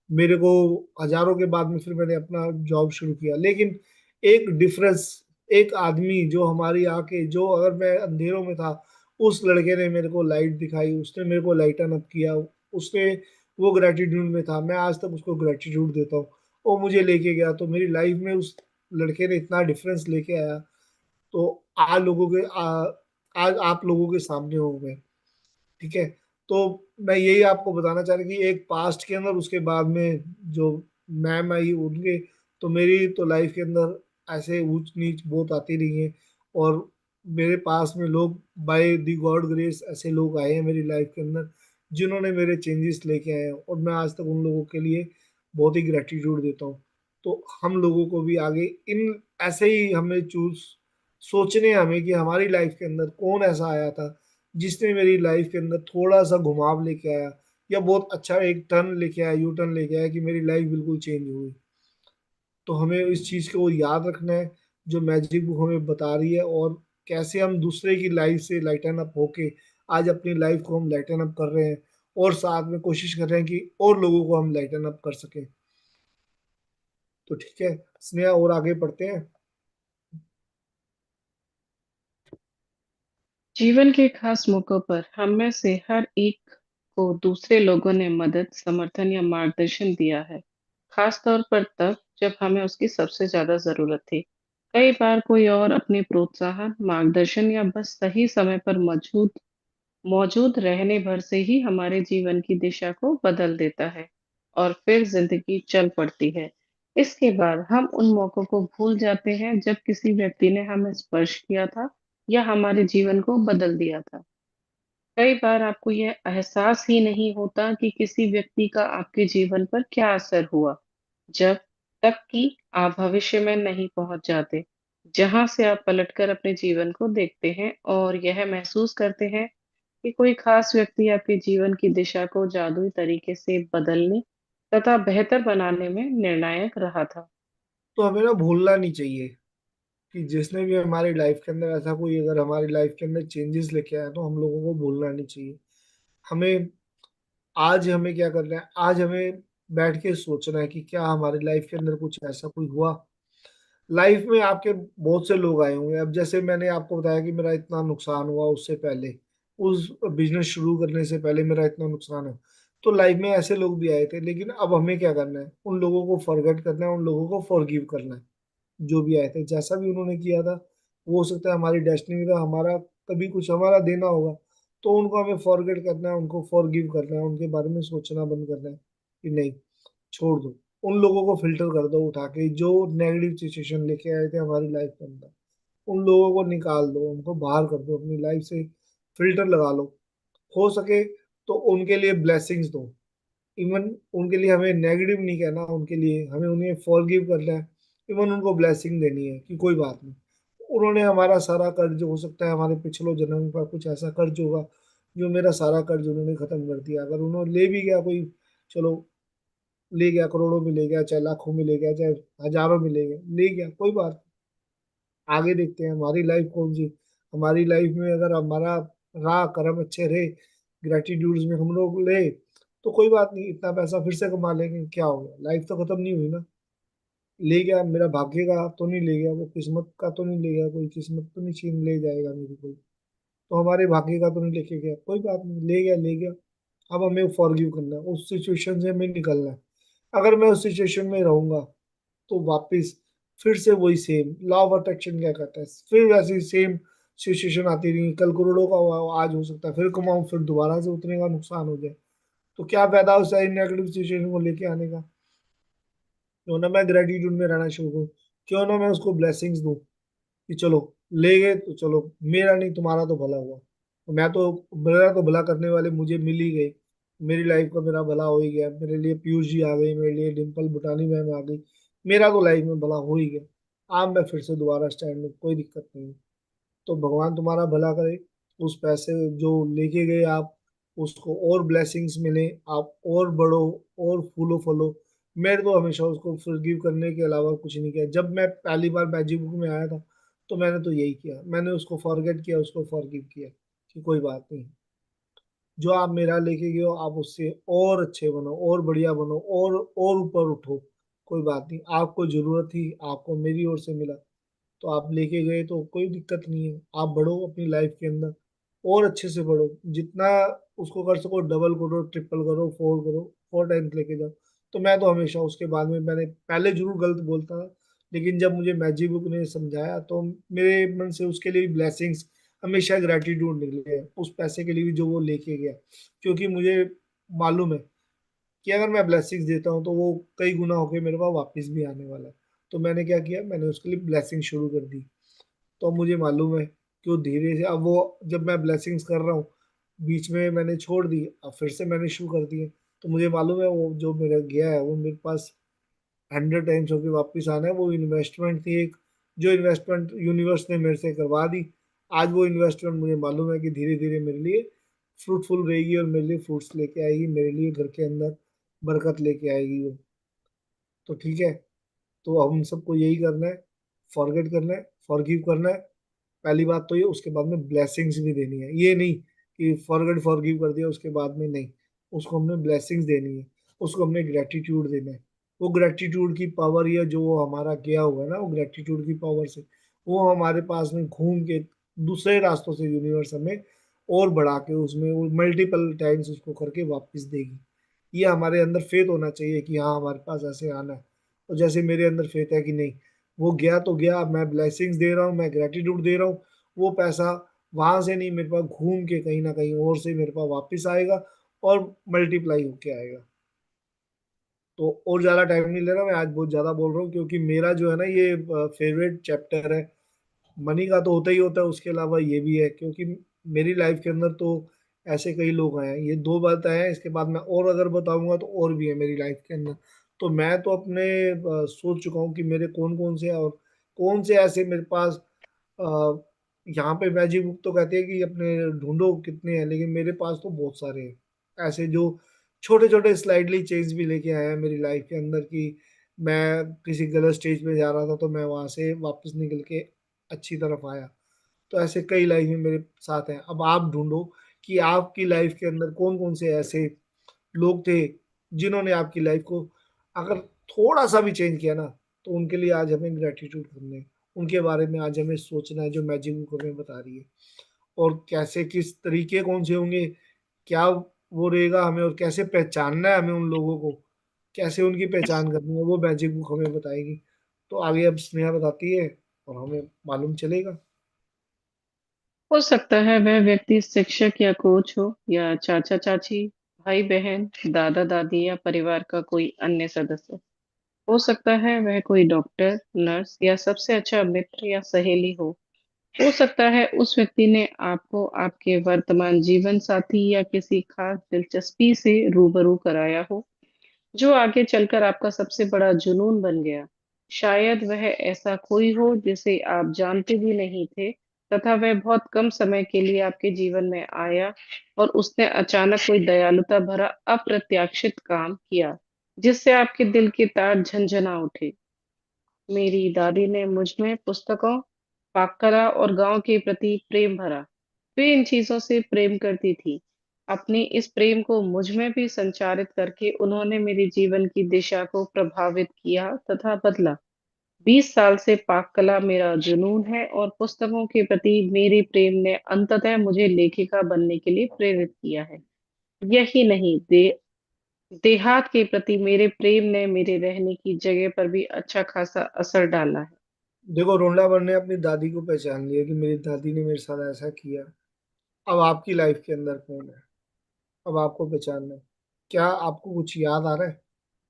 मेरे को हजारों के बाद में फिर मैंने अपना जॉब शुरू किया। लेकिन एक डिफरेंस, एक आदमी जो हमारी आके, जो अगर मैं अंधेरों में था, उस लड़के ने मेरे को लाइट दिखाई, उसने मेरे को लाइटन अप किया, उसने, वो ग्रेटिट्यूड में था, मैं आज तक उसको ग्रेटिट्यूड देता हूँ। वो मुझे लेके गया, तो मेरी लाइफ में उस लड़के ने इतना डिफरेंस लेके आया। तो आज आप लोगों के सामने हो गए, ठीक है। तो मैं यही आपको बताना चाह रहा कि एक पास्ट के अंदर, उसके बाद में जो मैम आई उनके, तो मेरी तो लाइफ के अंदर ऐसे ऊंच नीच बहुत आती रही है। और मेरे पास में लोग, बाय दी गॉड ग्रेस, ऐसे लोग आए हैं मेरी लाइफ के अंदर, जिन्होंने मेरे चेंजेस लेके आए हैं, और मैं आज तक उन लोगों के लिए बहुत ही ग्रेटिट्यूड देता हूँ। तो हम लोगों को भी आगे इन, ऐसे ही हमें चूज सोचने, हमें कि हमारी लाइफ के अंदर कौन ऐसा आया था जिसने मेरी लाइफ के अंदर थोड़ा सा घुमाव लेके आया, या बहुत अच्छा एक टर्न लेके आया, यू टर्न लेके आया, कि मेरी लाइफ बिल्कुल चेंज हो गई। तो हमें इस चीज को याद रखना है, जो मैजिक बुक हमें बता रही है, और कैसे हम दूसरे की लाइफ से लाइटन अप होके आज अपनी लाइफ को हम लाइटन अप कर रहे हैं, और साथ में कोशिश कर रहे हैं कि और लोगों को हम लाइटन अप कर सकें। तो ठीक है स्नेहा, और आगे बढ़ते हैं। जीवन के खास मौकों पर हम में से हर एक को दूसरे लोगों ने मदद, समर्थन या मार्गदर्शन दिया है। खास तौर पर तब जब हमें उसकी सबसे ज्यादा जरूरत थी। कई बार कोई और अपने प्रोत्साहन, मार्गदर्शन या बस सही समय पर मौजूद मौजूद रहने भर से ही हमारे जीवन की दिशा को बदल देता है, और फिर जिंदगी चल पड़ती है। इसके बाद हम उन मौकों को भूल जाते हैं जब किसी व्यक्ति ने हमें स्पर्श किया था या हमारे जीवन को बदल दिया था। कई बार आपको यह एहसास ही नहीं होता कि किसी व्यक्ति का आपके जीवन पर क्या असर हुआ, जब तक कि आप भविष्य में नहीं पहुंच जाते, जहां से आप पलटकर अपने जीवन को देखते हैं और यह महसूस करते हैं कि कोई खास व्यक्ति आपके जीवन की दिशा को जादुई तरीके से बदलने तथा बेहतर बनाने में निर्णायक रहा था। तो हमें ना भूलना नहीं चाहिए कि जिसने भी हमारी लाइफ के अंदर, ऐसा कोई अगर हमारी लाइफ के अंदर चेंजेस लेके आया, तो हम लोगों को भूलना नहीं चाहिए। हमें, आज हमें क्या करना है, आज हमें बैठ के सोचना है कि क्या हमारी लाइफ के अंदर कुछ ऐसा कोई हुआ। लाइफ में आपके बहुत से लोग आए होंगे, अब जैसे मैंने आपको बताया कि मेरा इतना नुकसान हुआ, उससे पहले, उस बिजनेस शुरू करने से पहले मेरा इतना नुकसान है। तो लाइफ में ऐसे लोग भी आए थे, लेकिन अब हमें क्या करना है, उन लोगों को फॉरगेट करना है, उन लोगों को फॉरगिव करना है। जो भी आए थे, जैसा भी उन्होंने किया था, वो हो सकता है हमारी डेस्टिनी में था, हमारा कभी कुछ हमारा देना होगा। तो उनको हमें फॉरगेट करना है, उनको फॉरगिव करना है, उनके बारे में सोचना बंद करना है कि नहीं, छोड़ दो। उन लोगों को फिल्टर कर दो उठा के, जो नेगेटिव सिचुएशन लेके आए थे हमारी लाइफ के अंदर। उन लोगों को निकाल दो, उनको बाहर कर दो अपनी लाइफ से, फिल्टर लगा लो। हो सके तो उनके लिए ब्लेसिंग्स दो। इवन उनके लिए हमें नेगेटिव नहीं कहना, उनके लिए हमें उन्हें फॉरगिव करना है। इवन उनको ब्लेसिंग देनी है कि कोई बात नहीं, उन्होंने हमारा सारा कर्ज, हो सकता है हमारे पिछले जन्म का कुछ ऐसा कर्ज होगा जो मेरा सारा कर्ज उन्होंने खत्म कर दिया। अगर उन्होंने ले भी गया कोई, चलो ले गया, करोड़ों में ले गया, चाहे लाखों में ले गया, चाहे हजारों में ले गया, कोई बात नहीं। आगे देखते हैं हमारी लाइफ कौन सी। हमारी लाइफ में अगर हमारा राह कर्म अच्छे रहे, ग्रेटिट्यूड्स में हम लोग ले, तो कोई बात नहीं, इतना पैसा फिर से कमा लेंगे, क्या हो गया, लाइफ तो खत्म नहीं हुई ना। ले गया, मेरा भाग्य का तो नहीं ले गया, वो किस्मत का तो नहीं ले गया, कोई किस्मत तो नहीं छीन ले जाएगा मेरी कोई, तो हमारे भाग्य का तो नहीं लेके गया, कोई बात नहीं, ले गया ले गया। अब हमें फॉरगिव करना है, उस सिचुएशन से हमें निकलना है। अगर मैं उस सिचुएशन में रहूंगा तो वापस फिर से वही सेम लॉ ऑफ अट्रैक्शन क्या कहता है, फिर वैसी सेम सिचुएशन आती रही, कल करोड़ों का हुआ, आज हो सकता है फिर कमाऊं, फिर दोबारा से उतने का नुकसान हो जाए। तो क्या फायदा उस नेगेटिव सिचुएशन को लेके आने का। क्यों ना मैं ग्रेटिट्यूड में रहना शुरू करूँ, क्यों ना मैं उसको ब्लेसिंग्स दूं कि चलो ले गए तो चलो, मेरा नहीं तुम्हारा तो भला हुआ, तो मैं तो, मेरा तो भला करने वाले मुझे मिल ही गए, मेरी लाइफ का मेरा भला हो ही गया, मेरे लिए पीयूष जी आ गई, मेरे लिए डिम्पल बुटानी मैम आ गई, मेरा तो लाइफ में भला हो ही गया। अब मैं फिर से दोबारा स्टैंड में, कोई दिक्कत नहीं। तो भगवान तुम्हारा भला करे, उस पैसे जो लेके गए आप, उसको और ब्लेसिंग्स मिले, आप और बढ़ो और फूलो फलो। मैंने तो हमेशा उसको फॉरगिव करने के अलावा कुछ नहीं किया। जब मैं पहली बार मैजिक बुक में आया था तो मैंने तो यही किया, मैंने उसको फॉरगेट किया, उसको फॉरगिव किया कि कोई बात नहीं, जो आप मेरा लेके गए हो आप उससे और अच्छे बनो, और बढ़िया बनो, और ऊपर उठो। कोई बात नहीं, आपको जरूरत थी, आपको मेरी ओर से मिला, तो आप लेके गए तो कोई दिक्कत नहीं है। आप बढ़ो अपनी लाइफ के अंदर, और अच्छे से बढ़ो, जितना उसको कर सको डबल करो, ट्रिपल करो, फोर करो, 4 टाइम्स लेके जाओ। तो मैं तो हमेशा उसके बाद में, मैंने पहले जरूर गलत बोलता था, लेकिन जब मुझे मैजिक बुक ने समझाया तो मेरे मन से उसके लिए ब्लेसिंग्स, हमेशा ग्रेटिट्यूड निकले हैं उस पैसे के लिए भी जो वो लेके गया। क्योंकि मुझे मालूम है कि अगर मैं ब्लेसिंग्स देता हूँ तो वो कई गुना होके मेरे पास वापस भी आने वाला है। तो मैंने क्या किया, मैंने उसके लिए ब्लेसिंग शुरू कर दी। तो अब मुझे मालूम है कि वो धीरे से, अब वो, जब मैं ब्लेसिंग्स कर रहा हूँ, बीच में मैंने छोड़ दी, अब फिर से मैंने शुरू कर दिए, तो मुझे मालूम है वो जो मेरा गया है वो मेरे पास 100 टाइम्स होके वापस आना है। वो इन्वेस्टमेंट थी एक, जो इन्वेस्टमेंट यूनिवर्स ने मेरे से करवा दी। आज वो इन्वेस्टमेंट मुझे मालूम है कि धीरे धीरे मेरे लिए फ्रूटफुल रहेगी, और मेरे लिए फ्रूट्स लेके आएगी, मेरे लिए घर के अंदर बरकत लेके आएगी वो। तो ठीक है, तो हम सबको यही करना है, फॉरगेट करना है, फॉरगिव करना है। पहली बात तो ये, उसके बाद में ब्लेसिंग्स भी देनी है। ये नहीं कि फॉरगेट फॉरगिव कर दिया उसके बाद में नहीं, उसको हमने ब्लेसिंग्स देनी है, उसको हमने ग्रेटिट्यूड देना है। वो ग्रेटिट्यूड की पावर, या जो वो हमारा किया हुआ है ना, वो ग्रेटिट्यूड की पावर से वो हमारे पास में घूम के दूसरे रास्तों से यूनिवर्स हमें और बढ़ा के उसमें वो मल्टीपल टाइम्स उसको करके वापस देगी। ये हमारे अंदर फेथ होना चाहिए कि हाँ हमारे पास ऐसे आना है। और जैसे मेरे अंदर फेथ है कि नहीं, वो गया तो गया, मैं ब्लेसिंग्स दे रहा हूँ, मैं ग्रेटिट्यूड दे रहा हूँ, वो पैसा वहां से नहीं, मेरे पास घूम के कहीं ना कहीं और से मेरे पास वापस आएगा, और मल्टीप्लाई होके आएगा। तो और ज्यादा टाइम नहीं ले रहा, मैं आज बहुत ज्यादा बोल रहा हूँ, क्योंकि मेरा जो है ना ये फेवरेट चैप्टर है। मनी का तो होता ही होता है, उसके अलावा ये भी है, क्योंकि मेरी लाइफ के अंदर तो ऐसे कई लोग आए हैं, ये दो बातें हैं, इसके बाद मैं और अगर बताऊंगा तो और भी है मेरी लाइफ के अंदर। तो मैं तो अपने सोच चुका हूँ कि मेरे कौन कौन से, और कौन से ऐसे मेरे पास अ, यहाँ पे मैजिक बुक तो कहते हैं कि अपने ढूंढो कितने हैं, लेकिन मेरे पास तो बहुत सारे हैं ऐसे, जो छोटे छोटे स्लाइडली चेंज भी लेके आए हैं मेरी लाइफ के अंदर, कि मैं किसी गलत स्टेज पे जा रहा था तो मैं वहां से वापस निकल के अच्छी तरफ आया। तो ऐसे कई लाइफ में मेरे साथ हैं। अब आप ढूंढो कि आपकी लाइफ के अंदर कौन कौन से ऐसे लोग थे जिन्होंने आपकी लाइफ को अगर थोड़ा सा भी चेंज किया ना, तो उनके लिए आज हमें ग्रेटिट्यूड करना है, उनके बारे में आज हमें सोचना है, जो मैजिक बुक हमें बता रही है। और कैसे, किस तरीके कौन से होंगे, क्या वो रहेगा हमें, और कैसे पहचानना है हमें उन लोगों को, कैसे उनकी पहचान करनी है, वो मैजिक बुक हमें बताएगी। तो आगे अब स्नेहा बताती है और हमें मालूम चलेगा। हो सकता है वह व्यक्ति शिक्षक या कोच हो, या चाचा चाची, भाई बहन, दादा दादी, या परिवार का कोई अन्य सदस्य। हो सकता है वह कोई डॉक्टर, नर्स या सबसे अच्छा मित्र या सहेली हो सकता है उस व्यक्ति ने आपको आपके वर्तमान जीवन साथी या किसी खास दिलचस्पी से रूबरू कराया हो, जो आगे चलकर आपका सबसे बड़ा जुनून बन गया। शायद वह ऐसा कोई हो जिसे आप जानते भी नहीं थे, तथा वह बहुत कम समय के लिए आपके जीवन में आया और उसने अचानक कोई दयालुता भरा अप्रत्याशित काम किया, जिससे आपके दिल के तार झंझना उठे। मेरी दादी ने मुझ में पुस्तकों, पाक-कला और गाँव के प्रति प्रेम भरा। वे इन चीज़ों से प्रेम करती थी। अपने इस प्रेम को मुझ में भी संचारित करके उन्होंने मेरे जीवन की दिशा को प्रभावित किया तथा बदला। 20 साल से पाक-कला मेरा जुनून है और पुस्तकों के प्रति मेरे प्रेम ने अंततः मुझे लेखिका बनने के लिए प्रेरित किया है। यही नहीं, देहात के प्रति मेरे प्रेम ने मेरे रहने की जगह पर भी अच्छा खासा असर डाला है। देखो, रोंडावर ने अपनी दादी को पहचान लिया कि मेरी दादी ने मेरे साथ ऐसा किया। अब आपकी लाइफ के अंदर कौन है? अब आपको पहचानना है। क्या आपको कुछ याद आ रहा है?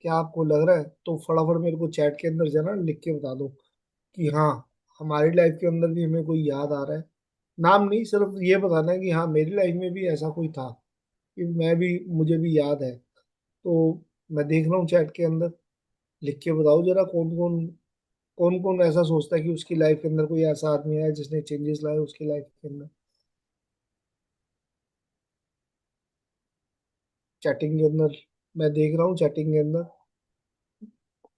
क्या आपको लग रहा है? तो फटाफट मेरे को चैट के अंदर जाना, लिख के बता दो कि हाँ, हमारी लाइफ के अंदर भी हमें कोई याद आ रहा है। नाम नहीं, सिर्फ ये बताना है कि हाँ, मेरी लाइफ में भी ऐसा कोई था, कि मैं भी, मुझे भी याद है। तो मैं देख रहा हूँ चैट के अंदर, लिख के बताओ जरा, कौन कौन ऐसा सोचता है कि उसकी लाइफ के अंदर कोई ऐसा आदमी है जिसने चेंजेस लाए उसकी लाइफ के अंदर। चैटिंग के अंदर मैं देख रहा हूँ, चैटिंग के अंदर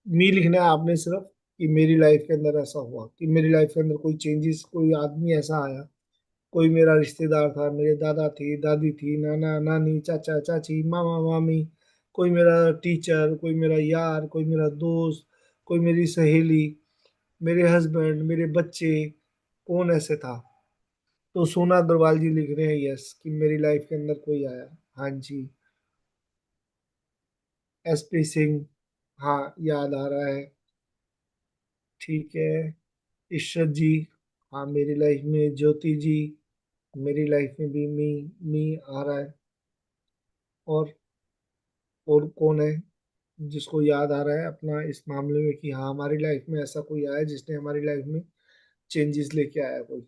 मी लिखना है आपने सिर्फ, कि मेरी लाइफ के अंदर ऐसा हुआ, कि मेरी लाइफ के अंदर कोई चेंजेस, कोई आदमी ऐसा आया, कोई मेरा रिश्तेदार था, मेरे दादा थे, दादी थी, नाना नानी, चाचा चाची, मामा मामी, कोई मेरा टीचर, कोई मेरा यार, कोई मेरा दोस्त, कोई मेरी सहेली, मेरे हस्बैंड, मेरे बच्चे, कौन ऐसे था? तो सोना अग्रवाल जी लिख रहे हैं यस, कि मेरी लाइफ के अंदर कोई आया। हाँ जी। एसपी सिंह, हाँ याद आ रहा है। ठीक है। इशरत जी, हाँ मेरी लाइफ में ज्योति जी, मेरी लाइफ में भी मी आ रहा है। और और कौन है जिसको याद आ रहा है अपना इस मामले में, कि हाँ हमारी लाइफ में ऐसा कोई आया जिसने हमारी लाइफ में चेंजेस लेके आया कोई?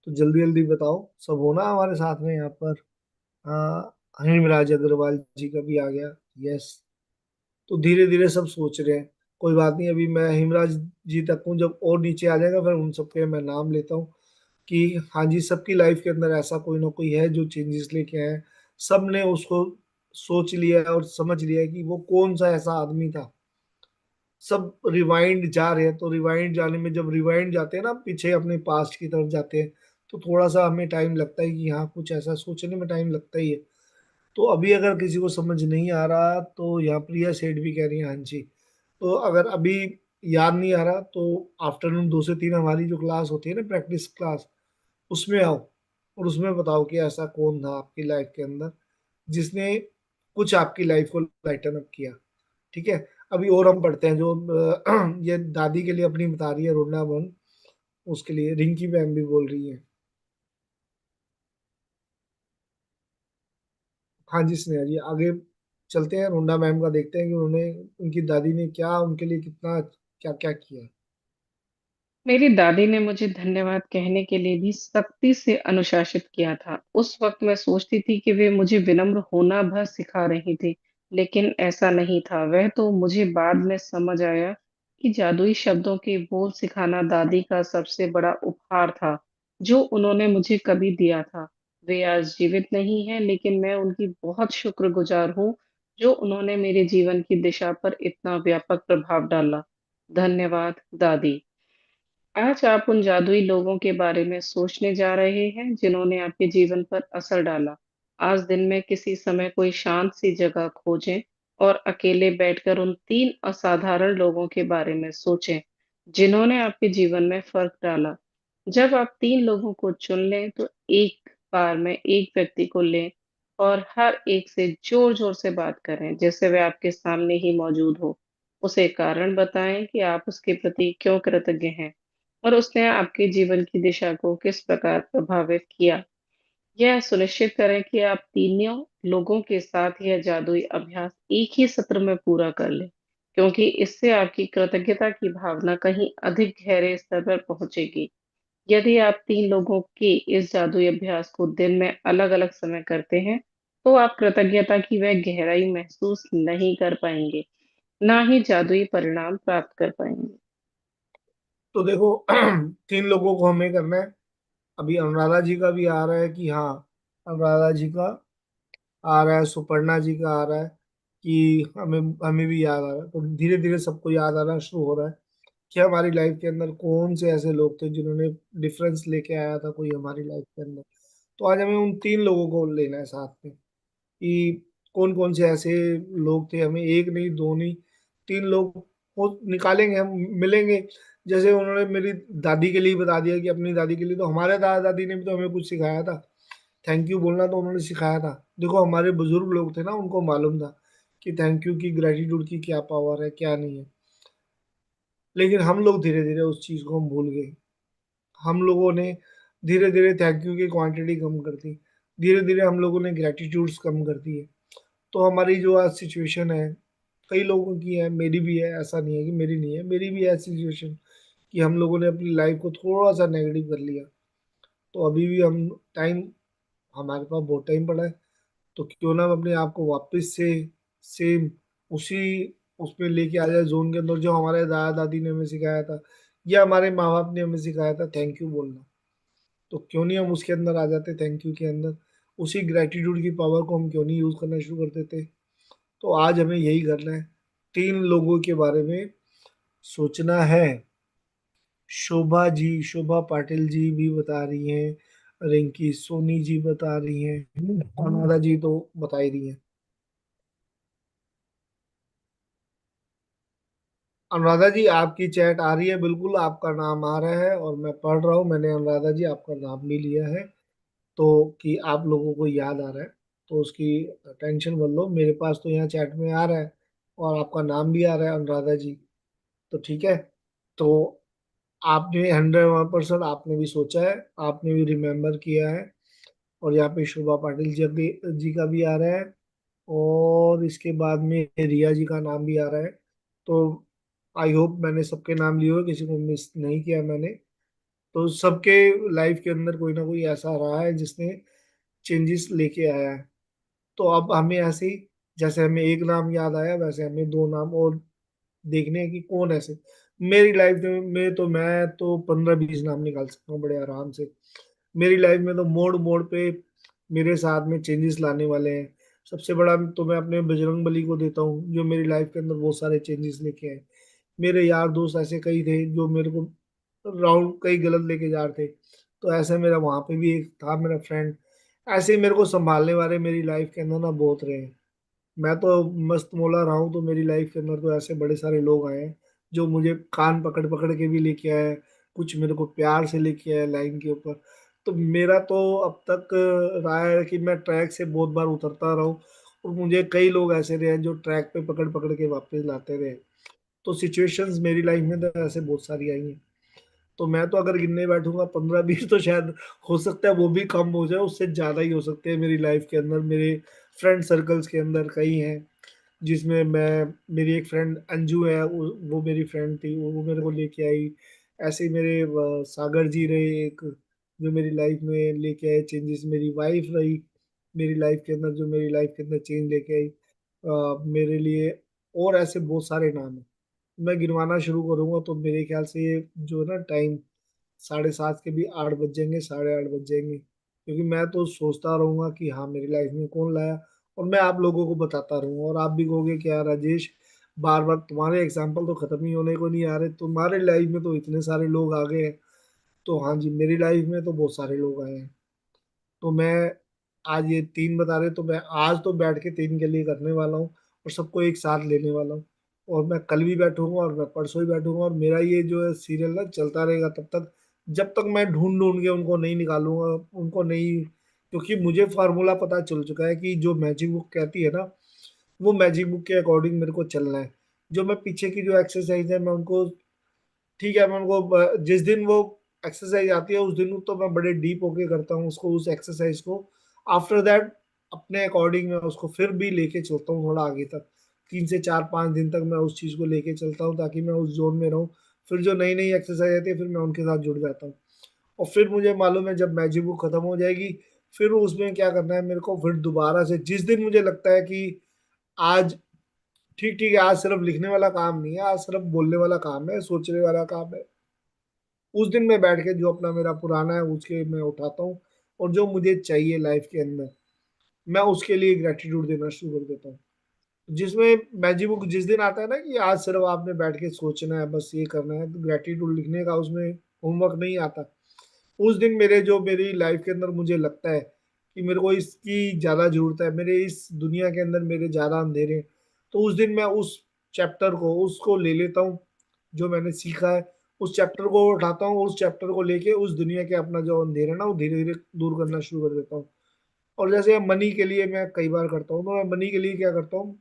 तो जल्दी जल्दी बताओ, सब होना हमारे साथ में यहाँ पर। हिमराज अग्रवाल जी का भी आ गया। यस। तो धीरे धीरे सब सोच रहे हैं। कोई बात नहीं, अभी मैं हिमराज जी तक हूँ, जब और नीचे आ जाएगा फिर उन सबके मैं नाम लेता हूँ, कि हाँ जी, सबकी लाइफ के अंदर ऐसा कोई ना कोई है जो चेंजेस लेके आए हैं। सब ने उसको सोच लिया है और समझ लिया है कि वो कौन सा ऐसा आदमी था। सब रिवाइंड जा रहे हैं, तो रिवाइंड जाने में, जब रिवाइंड जाते हैं ना, पीछे अपने पास्ट की तरफ जाते हैं, तो थोड़ा सा हमें टाइम लगता है, कि हाँ कुछ ऐसा सोचने में टाइम लगता ही है। तो अभी अगर किसी को समझ नहीं आ रहा, तो यहाँ प्रिया सेठ भी कह रही है हाँ जी। तो अगर अभी याद नहीं आ रहा, तो आफ्टरनून 2 से 3 हमारी जो क्लास होती है ना, प्रैक्टिस क्लास, उसमें आओ और उसमें बताओ कि ऐसा कौन था आपकी लाइफ के अंदर जिसने कुछ आपकी लाइफ को लाइटन अप किया। ठीक है। अभी और हम पढ़ते हैं जो ये दादी के लिए अपनी बता रही है रोना बन, उसके लिए रिंकी मैम भी बोल रही है। हाँ जी स्नेहा जी, आगे चलते हैं, रोंडा मैम का देखते हैं कि उन्होंने, उनकी दादी ने क्या उनके लिए कितना, क्या क्या किया। मेरी दादी ने मुझे धन्यवाद कहने के लिए भी सख्ती से अनुशासित किया था। उस वक्त मैं सोचती थी कि वे मुझे विनम्र होना भर सिखा रही थी, लेकिन ऐसा नहीं था। वह तो मुझे बाद में समझ आया कि जादुई शब्दों के बोल सिखाना दादी का सबसे बड़ा उपहार था, जो उन्होंने मुझे कभी दिया था। वे आज जीवित नहीं है, लेकिन मैं उनकी बहुत शुक्रगुजार हूँ, जो उन्होंने मेरे जीवन की दिशा पर इतना व्यापक प्रभाव डाला। धन्यवाद, दादी। आज आप उन जादुई लोगों के बारे में सोचने जा रहे हैं जिन्होंने आपके जीवन पर असर डाला। आज दिन में किसी समय कोई शांत सी जगह खोजें और अकेले बैठकर उन 3 असाधारण लोगों के बारे में सोचें, जिन्होंने आपके जीवन में फ़र्क डाला। जब आप 3 लोगों को चुन लें, तो एक बार में एक व्यक्ति को लें और हर एक से ज़ोर-ज़ोर से बात करें, जैसे वह आपके सामने ही मौजूद हो। उसे कारण बताएँ कि आप उसके प्रति क्यों कृतज्ञ हैं। और उसने आपके जीवन की दिशा को किस प्रकार प्रभावित किया। यह सुनिश्चित करें कि आप तीनों लोगों के साथ यह जादुई अभ्यास एक ही सत्र में पूरा कर लें, क्योंकि इससे आपकी कृतज्ञता की भावना कहीं अधिक गहरे स्तर पर पहुंचेगी। यदि आप 3 लोगों के इस जादुई अभ्यास को दिन में अलग-अलग समय करते हैं, तो आप कृतज्ञता की वह गहराई महसूस नहीं कर पाएंगे, ना ही जादुई परिणाम प्राप्त कर पाएंगे। तो देखो, 3 लोगों को हमें करना है। अभी अनुराधा जी का भी आ रहा है कि हाँ, अनुराधा जी का आ रहा है, सुपर्णा जी का आ रहा है कि हमें हमें भी याद आ रहा है। तो धीरे धीरे सबको याद आना शुरू हो रहा है कि हमारी लाइफ के अंदर कौन से ऐसे लोग थे जिन्होंने डिफरेंस लेके आया था कोई हमारी लाइफ के अंदर। तो आज हमें उन 3 लोगों को लेना है साथ में कि कौन कौन से ऐसे लोग थे। हमें एक नहीं, दो नहीं, 3 लोग को निकालेंगे, हम मिलेंगे। जैसे उन्होंने मेरी दादी के लिए बता दिया कि अपनी दादी के लिए, तो हमारे दादा दादी ने भी तो हमें कुछ सिखाया था। थैंक यू बोलना तो उन्होंने सिखाया था। देखो, हमारे बुजुर्ग लोग थे ना, उनको मालूम था कि थैंक यू की, ग्रेटिट्यूड की क्या पावर है, क्या नहीं है। लेकिन हम लोग धीरे धीरे उस चीज को हम भूल गए। हम लोगों ने धीरे धीरे थैंक यू की क्वांटिटी कम कर दी। धीरे धीरे हम लोगों ने ग्रेटिट्यूड्स कम कर दिए। तो हमारी जो आज सिचुएशन है, कई लोगों की है, मेरी भी है, ऐसा नहीं है कि मेरी नहीं है, मेरी भी है सिचुएशन कि हम लोगों ने अपनी लाइफ को थोड़ा सा नेगेटिव कर लिया। तो अभी भी हम टाइम, हमारे पास बहुत टाइम पड़ा है। तो क्यों ना हम अपने आप को वापस से सेम उसी उसमें लेके आ जाए, जोन के अंदर, जो हमारे दादा दादी ने हमें सिखाया था या हमारे माँ बाप ने हमें सिखाया था, थैंक यू बोलना। तो क्यों नहीं हम उसके अंदर आ जाते, थैंक यू के अंदर। उसी ग्रेटिट्यूड की पावर को हम क्यों नहीं यूज करना शुरू कर देते। तो आज हमें यही करना है। 3 लोगों के बारे में सोचना है। शोभा जी, शोभा पाटिल जी भी बता रही हैं, रिंकी सोनी जी बता रही हैं, अनुराधा जी तो बता ही रही हैं। अनुराधा जी, आपकी चैट आ रही है, बिल्कुल आपका नाम आ रहा है और मैं पढ़ रहा हूँ। मैंने अनुराधा जी आपका नाम भी लिया है, तो कि आप लोगों को याद आ रहा है, तो उसकी टेंशन मत लो। मेरे पास तो यहाँ चैट में आ रहा है और आपका नाम भी आ रहा है, अनुराधा जी। तो ठीक है। तो आपने 101% आपने भी सोचा है, आपने भी रिमेम्बर किया है। और यहाँ पे शोभा पाटिल जी का भी आ रहा है, और इसके बाद में रिया जी का नाम भी आ रहा है। तो आई होप मैंने सबके नाम लिए हो, किसी को मिस नहीं किया मैंने। तो सबके लाइफ के अंदर कोई ना कोई ऐसा रहा है जिसने चेंजेस लेके आया है। तो अब हमें ऐसे ही, जैसे हमें एक नाम याद आया, वैसे हमें 2 नाम और देखने हैं कि कौन ऐसे। मेरी लाइफ में तो मैं तो 15-20 नाम निकाल सकता हूँ बड़े आराम से। मेरी लाइफ में तो मोड़ मोड़ पे मेरे साथ में चेंजेस लाने वाले हैं। सबसे बड़ा तो मैं अपने बजरंग बली को देता हूँ, जो मेरी लाइफ के अंदर बहुत सारे चेंजेस लेके आए। मेरे यार दोस्त ऐसे कई थे जो मेरे को राउंड कई गलत लेके जा रहे थे, तो ऐसे मेरा वहां पे भी एक था मेरा फ्रेंड। ऐसे ही मेरे को संभालने वाले मेरी लाइफ के अंदर ना बहुत रहे हैं। मैं तो मस्त मौला रहा हूँ, तो मेरी लाइफ के अंदर तो ऐसे बड़े सारे लोग आए हैं जो मुझे कान पकड़ पकड़ के भी लेके आए, कुछ मेरे को प्यार से लेके आए लाइन के ऊपर। तो मेरा तो अब तक रहा है कि मैं ट्रैक से बहुत बार उतरता रहा हूँ, और मुझे कई लोग ऐसे रहे हैं जो ट्रैक पे पकड़ पकड़ के वापस लाते रहे। तो सिचुएशंस मेरी लाइफ में तो ऐसे बहुत सारी आई हैं। तो मैं तो अगर गिनने बैठूंगा 15-20 तो शायद हो सकता है वो भी कम हो जाए, उससे ज्यादा ही हो सकते हैं। मेरी लाइफ के अंदर मेरे फ्रेंड सर्कल्स के अंदर कई हैं, जिसमें मैं, मेरी एक फ्रेंड अंजू है, वो मेरी फ्रेंड थी, वो मेरे को लेके आई। ऐसे ही मेरे सागर जी रहे एक, जो मेरी लाइफ में लेके आए चेंजेस। मेरी वाइफ रही मेरी लाइफ के अंदर, जो मेरी लाइफ के अंदर चेंज लेके आई मेरे लिए। और ऐसे बहुत सारे नाम हैं, मैं गिनवाना शुरू करूंगा तो मेरे ख्याल से ये जो है ना टाइम, 7:30 के भी 8 बज जाएंगे, 8:30 बज जाएंगे। क्योंकि मैं तो सोचता रहूंगा कि हाँ मेरी लाइफ में कौन लाया, और मैं आप लोगों को बताता रहूंगा, और आप भी कहोगे कि यार राजेश, बार बार तुम्हारे एग्जाम्पल तो खत्म ही होने को नहीं आ रहे, तुम्हारे लाइफ में तो इतने सारे लोग आ गए हैं। तो हाँ जी, मेरी लाइफ में तो बहुत सारे लोग आए हैं। तो मैं आज ये 3 बता रहे, तो मैं आज तो बैठ के 3 के लिए करने वाला हूँ, और सबको एक साथ लेने वाला हूँ। और मैं कल भी बैठूंगा और मैं परसों ही बैठूंगा, और मेरा ये जो है सीरियल ना चलता रहेगा तब तक, जब तक मैं ढूंढ ढूंढ के उनको नहीं निकालूंगा, उनको नहीं। क्योंकि मुझे फार्मूला पता चल चुका है कि जो मैजिक बुक कहती है ना, वो मैजिक बुक के अकॉर्डिंग मेरे को चलना है। जो मैं पीछे की जो एक्सरसाइज है मैं उनको, ठीक है, मैं उनको जिस दिन वो एक्सरसाइज आती है उस दिन तो मैं बड़े डीप होके करता हूँ उसको, उस एक्सरसाइज को। आफ्टर दैट अपने अकॉर्डिंग मैं उसको फिर भी लेके चलता हूँ थोड़ा आगे तक। 3 से 4 5 दिन तक मैं उस चीज को लेके चलता हूँ ताकि मैं उस जोन में रहूँ। फिर जो नई नई एक्सरसाइज आती है फिर मैं उनके साथ जुड़ जाता हूँ। और फिर मुझे मालूम है जब मैजिक बुक खत्म हो जाएगी, फिर उसमें क्या करना है मेरे को, फिर दोबारा से जिस दिन मुझे लगता है कि आज ठीक ठीक है, आज सिर्फ लिखने वाला काम नहीं है, आज सिर्फ बोलने वाला काम है, सोचने वाला काम है, उस दिन मैं बैठ के जो अपना मेरा पुराना है उसके मैं उठाता हूँ। और जो मुझे चाहिए लाइफ के अंदर, मैं उसके लिए ग्रेटिट्यूड देना शुरू कर देता हूँ। जिसमें मैजिक बुक जिस दिन आता है ना कि आज सिर्फ आपने बैठ के सोचना है, बस ये करना है, तो ग्रेटिट्यूड लिखने का उसमें होमवर्क नहीं आता। उस दिन मेरे जो मेरी लाइफ के अंदर मुझे लगता है कि मेरे को इसकी ज़्यादा ज़रूरत है, मेरे इस दुनिया के अंदर मेरे ज़्यादा अंधेरे हैं, तो उस दिन मैं उस चैप्टर को उसको ले लेता हूँ जो मैंने सीखा है, उस चैप्टर को उठाता हूँ, उस चैप्टर को लेके उस दुनिया के अपना जो अंधेरा है ना वो धीरे धीरे दूर करना शुरू कर देता हूँ। और जैसे मनी के लिए मैं कई बार करता हूँ, तो मैं मनी के लिए क्या करता हूँ,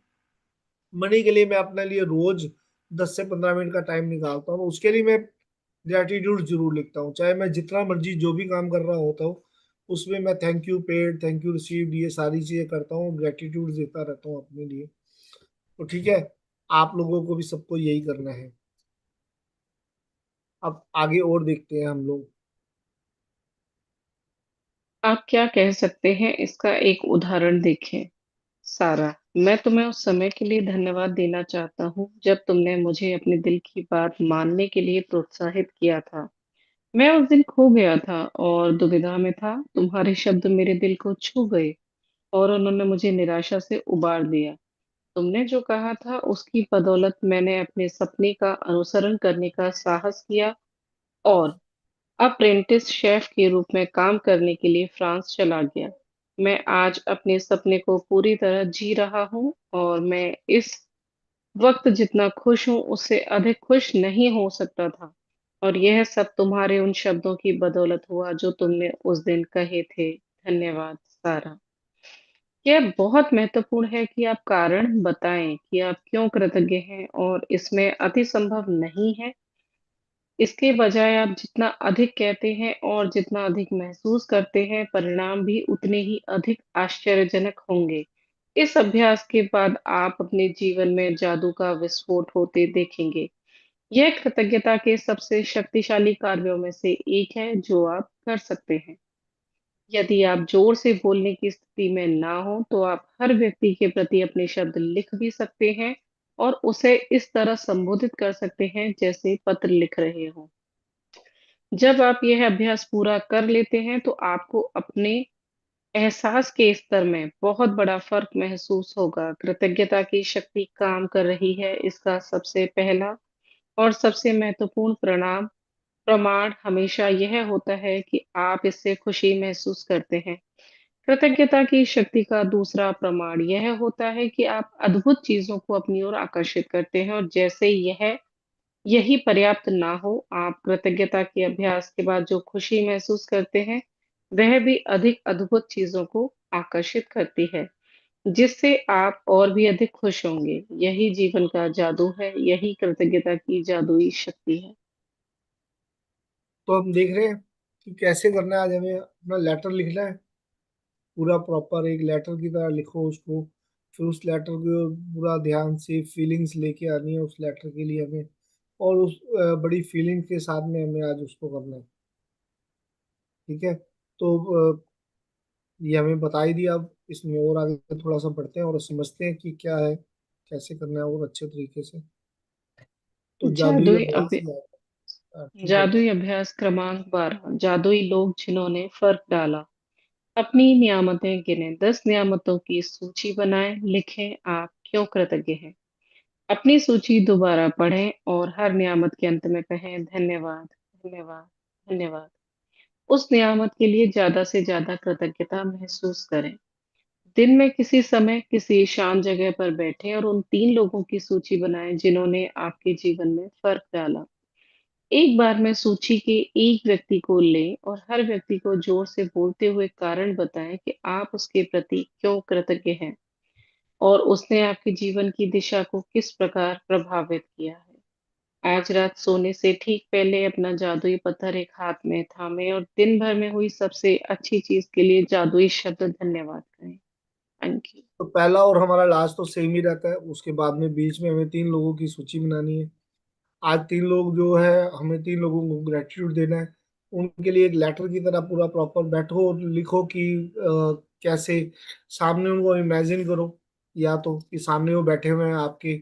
मनी के लिए मैं अपने लिए रोज 10 से 15 मिनट का टाइम निकालता हूँ, उसके लिए मैं ग्रेटिट्यूड जरूर लिखता हूँ। चाहे मैं जितना मर्जी जो भी काम कर रहा होता हूँ उसमें मैं thank you paid, thank you received, ये सारी चीजें करता हूँ, ग्रेटिट्यूड देता रहता हूँ अपने लिए। तो ठीक है, आप लोगों को भी सबको यही करना है। अब आगे और देखते हैं हम लोग। आप क्या कह सकते हैं इसका एक उदाहरण देखें। सारा, मैं तुम्हें उस समय के लिए धन्यवाद देना चाहता हूँ जब तुमने मुझे अपने दिल की बात मानने के लिए प्रोत्साहित किया था। मैं उस दिन खो गया था और दुविधा में था। तुम्हारे शब्द मेरे दिल को छू गए और उन्होंने मुझे निराशा से उबार दिया। तुमने जो कहा था उसकी बदौलत मैंने अपने सपने का अनुसरण करने का साहस किया और अप्रेंटिस शेफ के रूप में काम करने के लिए फ्रांस चला गया। मैं आज अपने सपने को पूरी तरह जी रहा हूँ और मैं इस वक्त जितना खुश हूँ उससे अधिक खुश नहीं हो सकता था। और यह सब तुम्हारे उन शब्दों की बदौलत हुआ जो तुमने उस दिन कहे थे। धन्यवाद सारा। यह बहुत महत्वपूर्ण है कि आप कारण बताएं कि आप क्यों कृतज्ञ हैं और इसमें अति संभव नहीं है। इसके बजाय आप जितना अधिक कहते हैं और जितना अधिक महसूस करते हैं, परिणाम भी उतने ही अधिक आश्चर्यजनक होंगे। इस अभ्यास के बाद आप अपने जीवन में जादू का विस्फोट होते देखेंगे। यह कृतज्ञता के सबसे शक्तिशाली कार्यों में से एक है जो आप कर सकते हैं। यदि आप जोर से बोलने की स्थिति में ना हो, तो आप हर व्यक्ति के प्रति अपने शब्द लिख भी सकते हैं और उसे इस तरह संबोधित कर सकते हैं जैसे पत्र लिख रहे हों। जब आप यह अभ्यास पूरा कर लेते हैं, तो आपको अपने एहसास के स्तर में बहुत बड़ा फर्क महसूस होगा। कृतज्ञता की शक्ति काम कर रही है, इसका सबसे पहला और सबसे महत्वपूर्ण प्रमाण हमेशा यह होता है कि आप इससे खुशी महसूस करते हैं। कृतज्ञता की शक्ति का दूसरा प्रमाण यह होता है कि आप अद्भुत चीजों को अपनी ओर आकर्षित करते हैं और जैसे यही पर्याप्त ना हो, आप कृतज्ञता के अभ्यास के बाद जो खुशी महसूस करते हैं, वह भी अधिक अद्भुत चीजों को आकर्षित करती है, जिससे आप और भी अधिक खुश होंगे। यही जीवन का जादू है, यही कृतज्ञता की जादुई शक्ति है। तो हम देख रहे हैं कि कैसे करना है। आज हमें अपना लेटर लिखना है, पूरा प्रॉपर एक लेटर की तरह लिखो उसको। फिर उस लेटर को पूरा ध्यान से फीलिंग्स लेके आनी है उस लेटर के लिए हमें, और उस बड़ी फीलिंग के साथ में हमें आज उसको करना है। ठीक है, तो ये हमें बता ही दिया। अब इसमें और आगे थोड़ा सा बढ़ते हैं और समझते हैं कि क्या है, कैसे करना है और अच्छे तरीके से। तो जादुई जादुई अभ्यास अभ्य ही ठीक है। जादुई अभ्यास क्रमांक 12। जादुई लोग जिन्होंने फर्क डाला। अपनी नियामतें गिनें। 10 नियामतों की सूची बनाएं। लिखें आप क्यों कृतज्ञ हैं। अपनी सूची दोबारा पढ़ें और हर नियामत के अंत में कहें धन्यवाद, धन्यवाद, धन्यवाद। उस नियामत के लिए ज्यादा से ज्यादा कृतज्ञता महसूस करें। दिन में किसी समय किसी शांत जगह पर बैठें और उन 3 लोगों की सूची बनाएं जिन्होंने आपके जीवन में फर्क डाला। एक बार में सूची के एक व्यक्ति को लें और हर व्यक्ति को जोर से बोलते हुए कारण बताएं कि आप उसके प्रति क्यों कृतज्ञ हैं और उसने आपके जीवन की दिशा को किस प्रकार प्रभावित किया है। आज रात सोने से ठीक पहले अपना जादुई पत्थर एक हाथ में थामे और दिन भर में हुई सबसे अच्छी चीज के लिए जादुई शब्द धन्यवाद कहें। Thank you. तो पहला और हमारा लास्ट तो सेम ही रहता है, उसके बाद में बीच में हमें 3 लोगों की सूची बनानी है। आज 3 लोग जो है, हमें 3 लोगों को ग्रेटिट्यूड देना है। उनके लिए एक लेटर की तरह पूरा प्रॉपर बैठो और लिखो कि कैसे सामने उनको इमेजिन करो, या तो कि सामने वो बैठे हुए हैं आपके,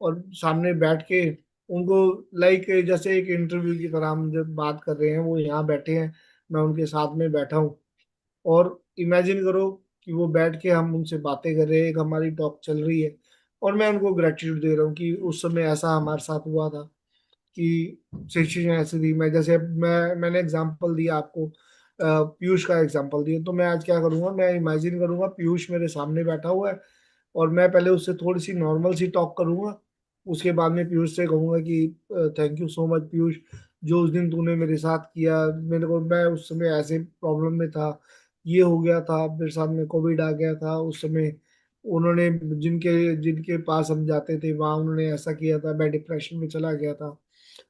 और सामने बैठ के उनको लाइक जैसे एक इंटरव्यू की तरह हम जब बात कर रहे हैं, वो यहाँ बैठे हैं, मैं उनके साथ में बैठा हूँ। और इमेजिन करो कि वो बैठ के हम उनसे बातें कर रहे हैं, एक हमारी टॉक चल रही है, और मैं उनको ग्रेटिट्यूड दे रहा हूँ कि उस समय ऐसा हमारे साथ हुआ था, कि सिचुएशन ऐसी थी। मैं जैसे मैंने एग्जांपल दिया आपको, पीयूष का एग्जांपल दिया, तो मैं आज क्या करूंगा, मैं इमेजिन करूंगा पीयूष मेरे सामने बैठा हुआ है, और मैं पहले उससे थोड़ी सी नॉर्मल सी टॉक करूंगा। उसके बाद में पीयूष से कहूंगा कि thank you so much Piyush, जो उस दिन तूने मेरे साथ किया, मेरे को, मैं उस समय ऐसे प्रॉब्लम में था, ये हो गया था मेरे साथ में, कोविड आ गया था उस समय, उन्होंने जिनके जिनके पास हम जाते थे वहां उन्होंने ऐसा किया था, मैं डिप्रेशन में चला गया था,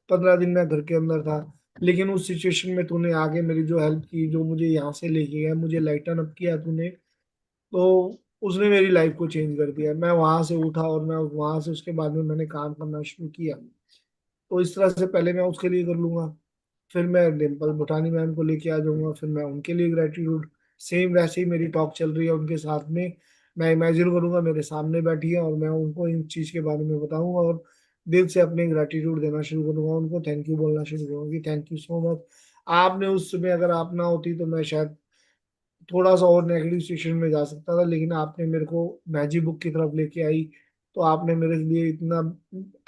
15 दिन मैं घर के अंदर था, लेकिन उस सिचुएशन में तूने आगे मेरी जो हेल्प की, जो मुझे यहाँ से लेके गया, मुझे लाइटन अप किया तूने, तो उसने मेरी लाइफ को चेंज कर दिया। मैं वहां से उठा और मैं वहां से उसके बाद में मैंने काम करना शुरू किया। तो इस तरह से पहले मैं उसके लिए कर लूंगा, फिर मैं डिम्पल भुटानी मैम को लेके आ जाऊंगा, फिर मैं उनके लिए ग्रेटिट्यूड, सेम वैसे ही मेरी टॉक चल रही है उनके साथ में, मैं इमेजिन करूंगा मेरे सामने बैठी है और मैं उनको इन चीज के बारे में बताऊंगा, और दिल से अपने ग्रेटिट्यूड देना शुरू करूंगा, उनको थैंक यू बोलना शुरू करूंगा कि थैंक यू सो मच, आपने उस समय अगर आप ना होती तो मैं शायद थोड़ा सा और नेगेटिव सिचुएशन में जा सकता था, लेकिन आपने मेरे को मैजिक बुक की तरफ लेके आई, तो आपने मेरे लिए इतना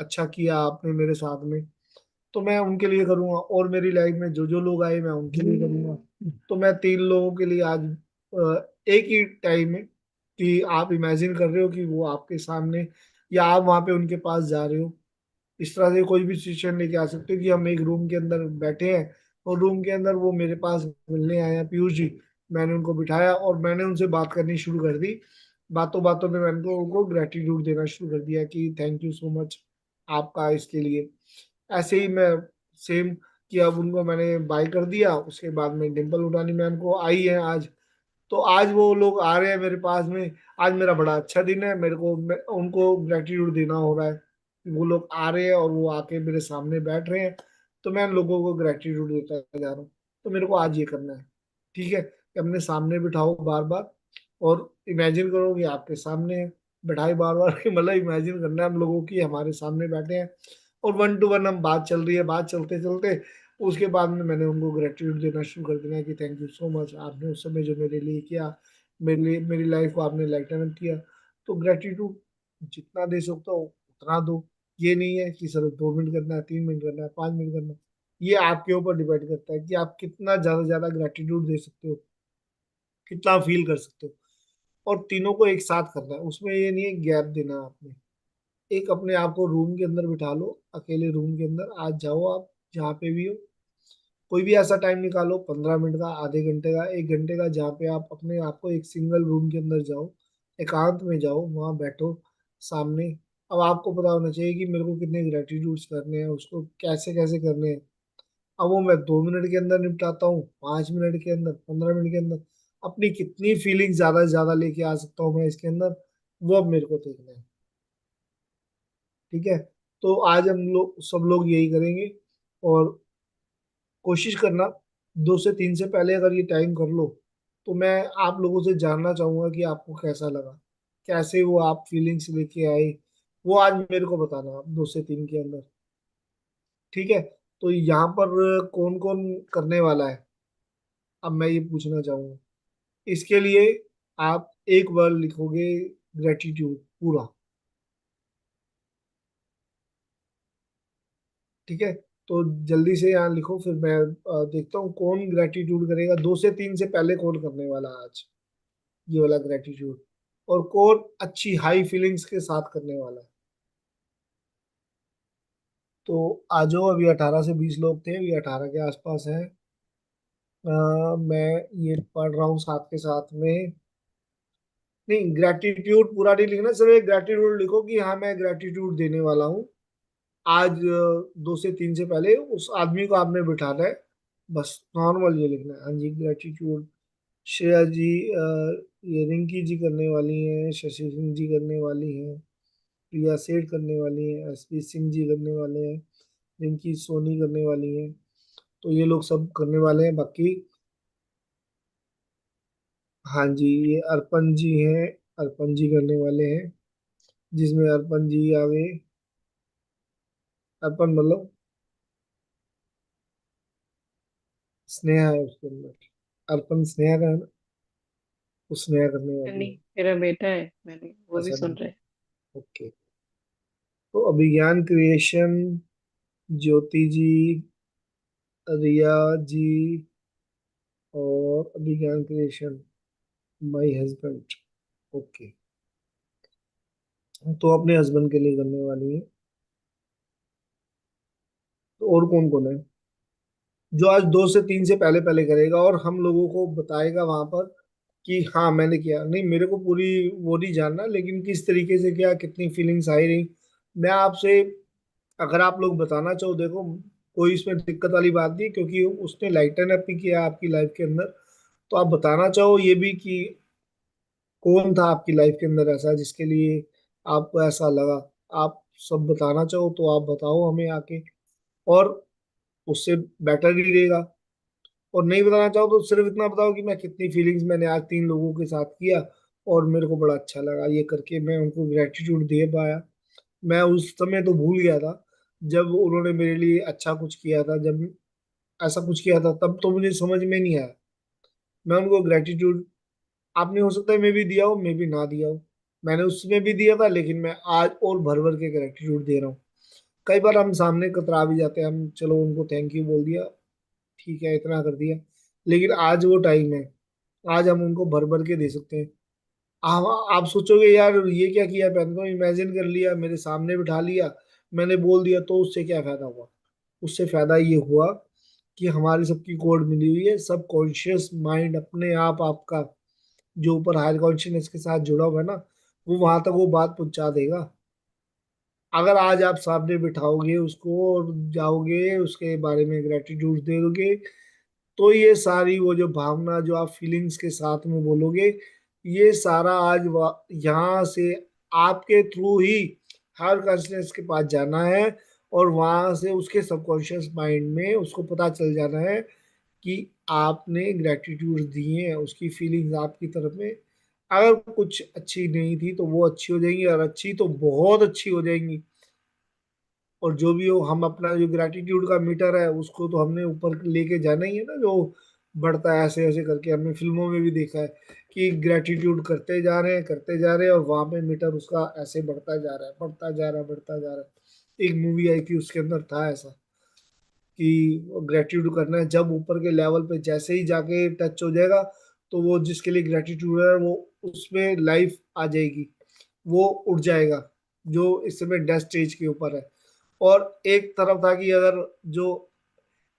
अच्छा किया आपने मेरे साथ में, तो मैं उनके लिए करूंगा। और मेरी लाइफ में जो जो लोग आए मैं उनके लिए करूंगा। तो मैं 3 लोगों के लिए आज एक ही टाइम में, कि आप इमेजिन कर रहे हो कि वो आपके सामने, या आप वहां पे उनके पास जा रहे हो, इस तरह से कोई भी सिचुएशन लेके आ सकते हो कि हम एक रूम के अंदर बैठे हैं, और रूम के अंदर वो मेरे पास मिलने आए हैं पीयूष जी, मैंने उनको बिठाया और मैंने उनसे बात करनी शुरू कर दी। बातों बातों में मैंने उनको ग्रेटिट्यूड देना शुरू कर दिया कि थैंक यू सो मच आपका इसके लिए। ऐसे ही मैं सेम, कि अब उनको मैंने बाय कर दिया, उसके बाद में डिम्पल उटानी मैम को आई है आज, तो आज वो लोग आ रहे हैं मेरे पास में। आज मेरा बड़ा अच्छा दिन है, मेरे को उनको ग्रेटिट्यूड देना हो रहा है कि वो लोग आ रहे हैं और वो आके मेरे सामने बैठ रहे हैं, तो मैं उन लोगों को ग्रेटिट्यूड देता जा रहा हूँ। तो मेरे को आज ये करना है, ठीक है, कि अपने सामने बिठाओ बार बार, और इमेजिन करो कि आपके सामने है, बैठाई बार बार मतलब इमेजिन करना है हम लोगों की हमारे सामने बैठे हैं, और 1 to 1 हम बात चल रही है, बात चलते चलते उसके बाद में मैंने उनको ग्रेटिट्यूड देना शुरू कर देना है कि थैंक यू सो मच, आपने उस समय जो मेरे लिए किया, मेरे लिए मेरी लाइफ को आपने लाइटन अप किया। तो ग्रेटिट्यूड जितना दे सकते हो उतना दो, ये नहीं है कि सिर्फ 2 मिनट करना है, 3 मिनट करना है, 5 मिनट करना है, ये आपके ऊपर डिपेंड करता है कि आप कितना ज्यादा ज्यादा ग्रेटिट्यूड दे सकते हो, कितना फील कर सकते हो। और तीनों को एक साथ करना है, उसमें ये नहीं है गैप देना है आपने। एक अपने आप को रूम के अंदर बिठा लो, अकेले रूम के अंदर आज जाओ, आप जहाँ पे भी हो, कोई भी ऐसा टाइम निकालो, 15 मिनट का, आधे घंटे का, 1 घंटे का, जहाँ पे आप अपने आप को एक सिंगल रूम के अंदर जाओ, एकांत में जाओ, वहां बैठो सामने। अब आपको पता होना चाहिए कि मेरे को कितने ग्रेटिट्यूड्स करने हैं, उसको कैसे कैसे करने हैं। अब वो मैं 2 मिनट के अंदर निपटाता हूँ, 5 मिनट के अंदर, 15 मिनट के अंदर, अपनी कितनी फीलिंग ज्यादा से ज्यादा लेके आ सकता हूँ मैं इसके अंदर, वो अब मेरे को देखना है। ठीक है, तो आज हम लोग सब लोग यही करेंगे, और कोशिश करना 2 से 3 से पहले अगर ये टाइम कर लो, तो मैं आप लोगों से जानना चाहूंगा कि आपको कैसा लगा, कैसे वो आप फीलिंग्स लेके आए, वो आज मेरे को बताना आप 2 से 3 के अंदर। ठीक है, तो यहाँ पर कौन कौन करने वाला है, अब मैं ये पूछना चाहूंगा। इसके लिए आप एक वर्ड लिखोगे, ग्रेटिट्यूड पूरा। ठीक है, तो जल्दी से यहाँ लिखो, फिर मैं देखता हूँ कौन ग्रेटिट्यूड करेगा, 2 से 3 से पहले कौन करने वाला है आज ये वाला ग्रेटिट्यूड, और कौन अच्छी हाई फीलिंग्स के साथ करने वाला है। तो आ जाओ, अभी 18 से 20 लोग थे, अभी 18 के आसपास है। मैं ये पढ़ रहा हूँ साथ के साथ में। नहीं, ग्रेटिट्यूड पूरा नहीं लिखना, सिर्फ एक ग्रेटिट्यूड लिखो कि हाँ मैं ग्रेटिट्यूड देने वाला हूँ आज 2 से 3 से पहले उस आदमी को आपने बिठाना है, बस नॉर्मल ये लिखना है। हाँ जी, ग्रेटिट्यूड। श्रेया जी, ये रिंकी जी करने वाली हैं, शशि सिंह जी करने वाली हैं, प्रिया सेठ करने वाली हैं, एसपी सिंह जी करने वाले हैं, रिंकी सोनी करने वाली हैं। तो ये लोग सब करने वाले हैं। बाकी हाँ जी, ये अर्पण जी हैं, अर्पण जी करने वाले हैं, जिसमें अर्पण जी आ गए। अर्पण मतलब स्नेहा है उसके अंदर, अर्पण स्नेहा का है ना, वो स्नेहा करने वाली नहीं, है। मेरा बेटा है, मैंने वो भी ऐसा सुन नहीं, रहे। ओके। तो अभिज्ञान क्रिएशन, ज्योति जी, रिया जी, और अभिज्ञान क्रिएशन, माई हस्बैंड, ओके। तो अपने हस्बैंड के लिए करने वाली है। तो और कौन कौन है जो आज 2 से 3 से पहले पहले करेगा और हम लोगों को बताएगा वहां पर कि हाँ मैंने किया? नहीं, मेरे को पूरी वो नहीं जानना, लेकिन किस तरीके से किया, कितनी फीलिंग्स आई रही, मैं आपसे, अगर आप लोग बताना चाहो, देखो कोई इसमें दिक्कत वाली बात नहीं, क्योंकि उसने लाइटन अप भी किया आपकी लाइफ के अंदर। तो आप बताना चाहो ये भी कि कौन था आपकी लाइफ के अंदर ऐसा जिसके लिए आपको ऐसा लगा, आप सब बताना चाहो तो आप बताओ हमें आके, और उससे बेटर ही रहेगा। और नहीं बताना चाहो तो सिर्फ इतना बताओ कि मैं कितनी फीलिंग्स मैंने आज 3 लोगों के साथ किया और मेरे को बड़ा अच्छा लगा ये करके, मैं उनको ग्रेटिट्यूड दे पाया। मैं उस समय तो भूल गया था जब उन्होंने मेरे लिए अच्छा कुछ किया था, जब ऐसा कुछ किया था तब तो मुझे समझ में नहीं आया। मैं उनको ग्रेटिट्यूड, आपने हो सकता है मैं भी दिया हो, मैं भी ना दिया हो, मैंने उसमें भी दिया था, लेकिन मैं आज और भर भर के ग्रेटिट्यूड दे रहा हूँ। कई बार हम सामने कतरा भी जाते हैं, हम चलो उनको थैंक यू बोल दिया, ठीक है इतना कर दिया, लेकिन आज वो टाइम है, आज हम उनको भर भर के दे सकते हैं। आप सोचोगे यार ये क्या किया, मैंने तो इमेजिन कर लिया, मेरे सामने बिठा लिया, मैंने बोल दिया, तो उससे क्या फायदा हुआ? उससे फायदा ये हुआ कि हमारी सबकी कोड मिली हुई है, सब कॉन्शियस माइंड अपने आप आपका जो ऊपर हायर कॉन्शियसनेस के साथ जुड़ा हुआ है ना, वो वहां तक वो बात पहुंचा देगा। अगर आज आप सामने बिठाओगे उसको और जाओगे उसके बारे में ग्रेटिट्यूड दे दोगे, तो ये सारी वो जो भावना जो आप फीलिंग्स के साथ में बोलोगे, ये सारा आज यहाँ से आपके थ्रू ही हायर कॉन्शियसनेस के पास जाना है, और वहां से उसके सबकॉन्शियस माइंड में उसको पता चल जाना है कि आपने ग्रेटिट्यूड दिए हैं, उसकी फीलिंग्स आपकी तरफ में अगर कुछ अच्छी नहीं थी तो वो अच्छी हो जाएंगी, और अच्छी तो बहुत अच्छी हो जाएंगी। और जो भी हो, हम अपना जो ग्रेटिट्यूड का मीटर है उसको तो हमने ऊपर लेके जाना ही है ना, जो बढ़ता है ऐसे ऐसे करके, हमने फिल्मों में भी देखा है कि ग्रेटिट्यूड करते जा रहे हैं करते जा रहे हैं, और वहां पे मीटर उसका ऐसे बढ़ता जा रहा है बढ़ता जा रहा है बढ़ता जा रहा है। एक मूवी आई थी उसके अंदर था ऐसा कि ग्रेटिट्यूड करना है, जब ऊपर के लेवल पे जैसे ही जाके टच हो जाएगा, तो वो जिसके लिए ग्रेटिट्यूड है वो उसमें लाइफ आ जाएगी, वो उड़ जाएगा, जो इस समय डेथ स्टेज के ऊपर है। और एक तरफ था कि अगर जो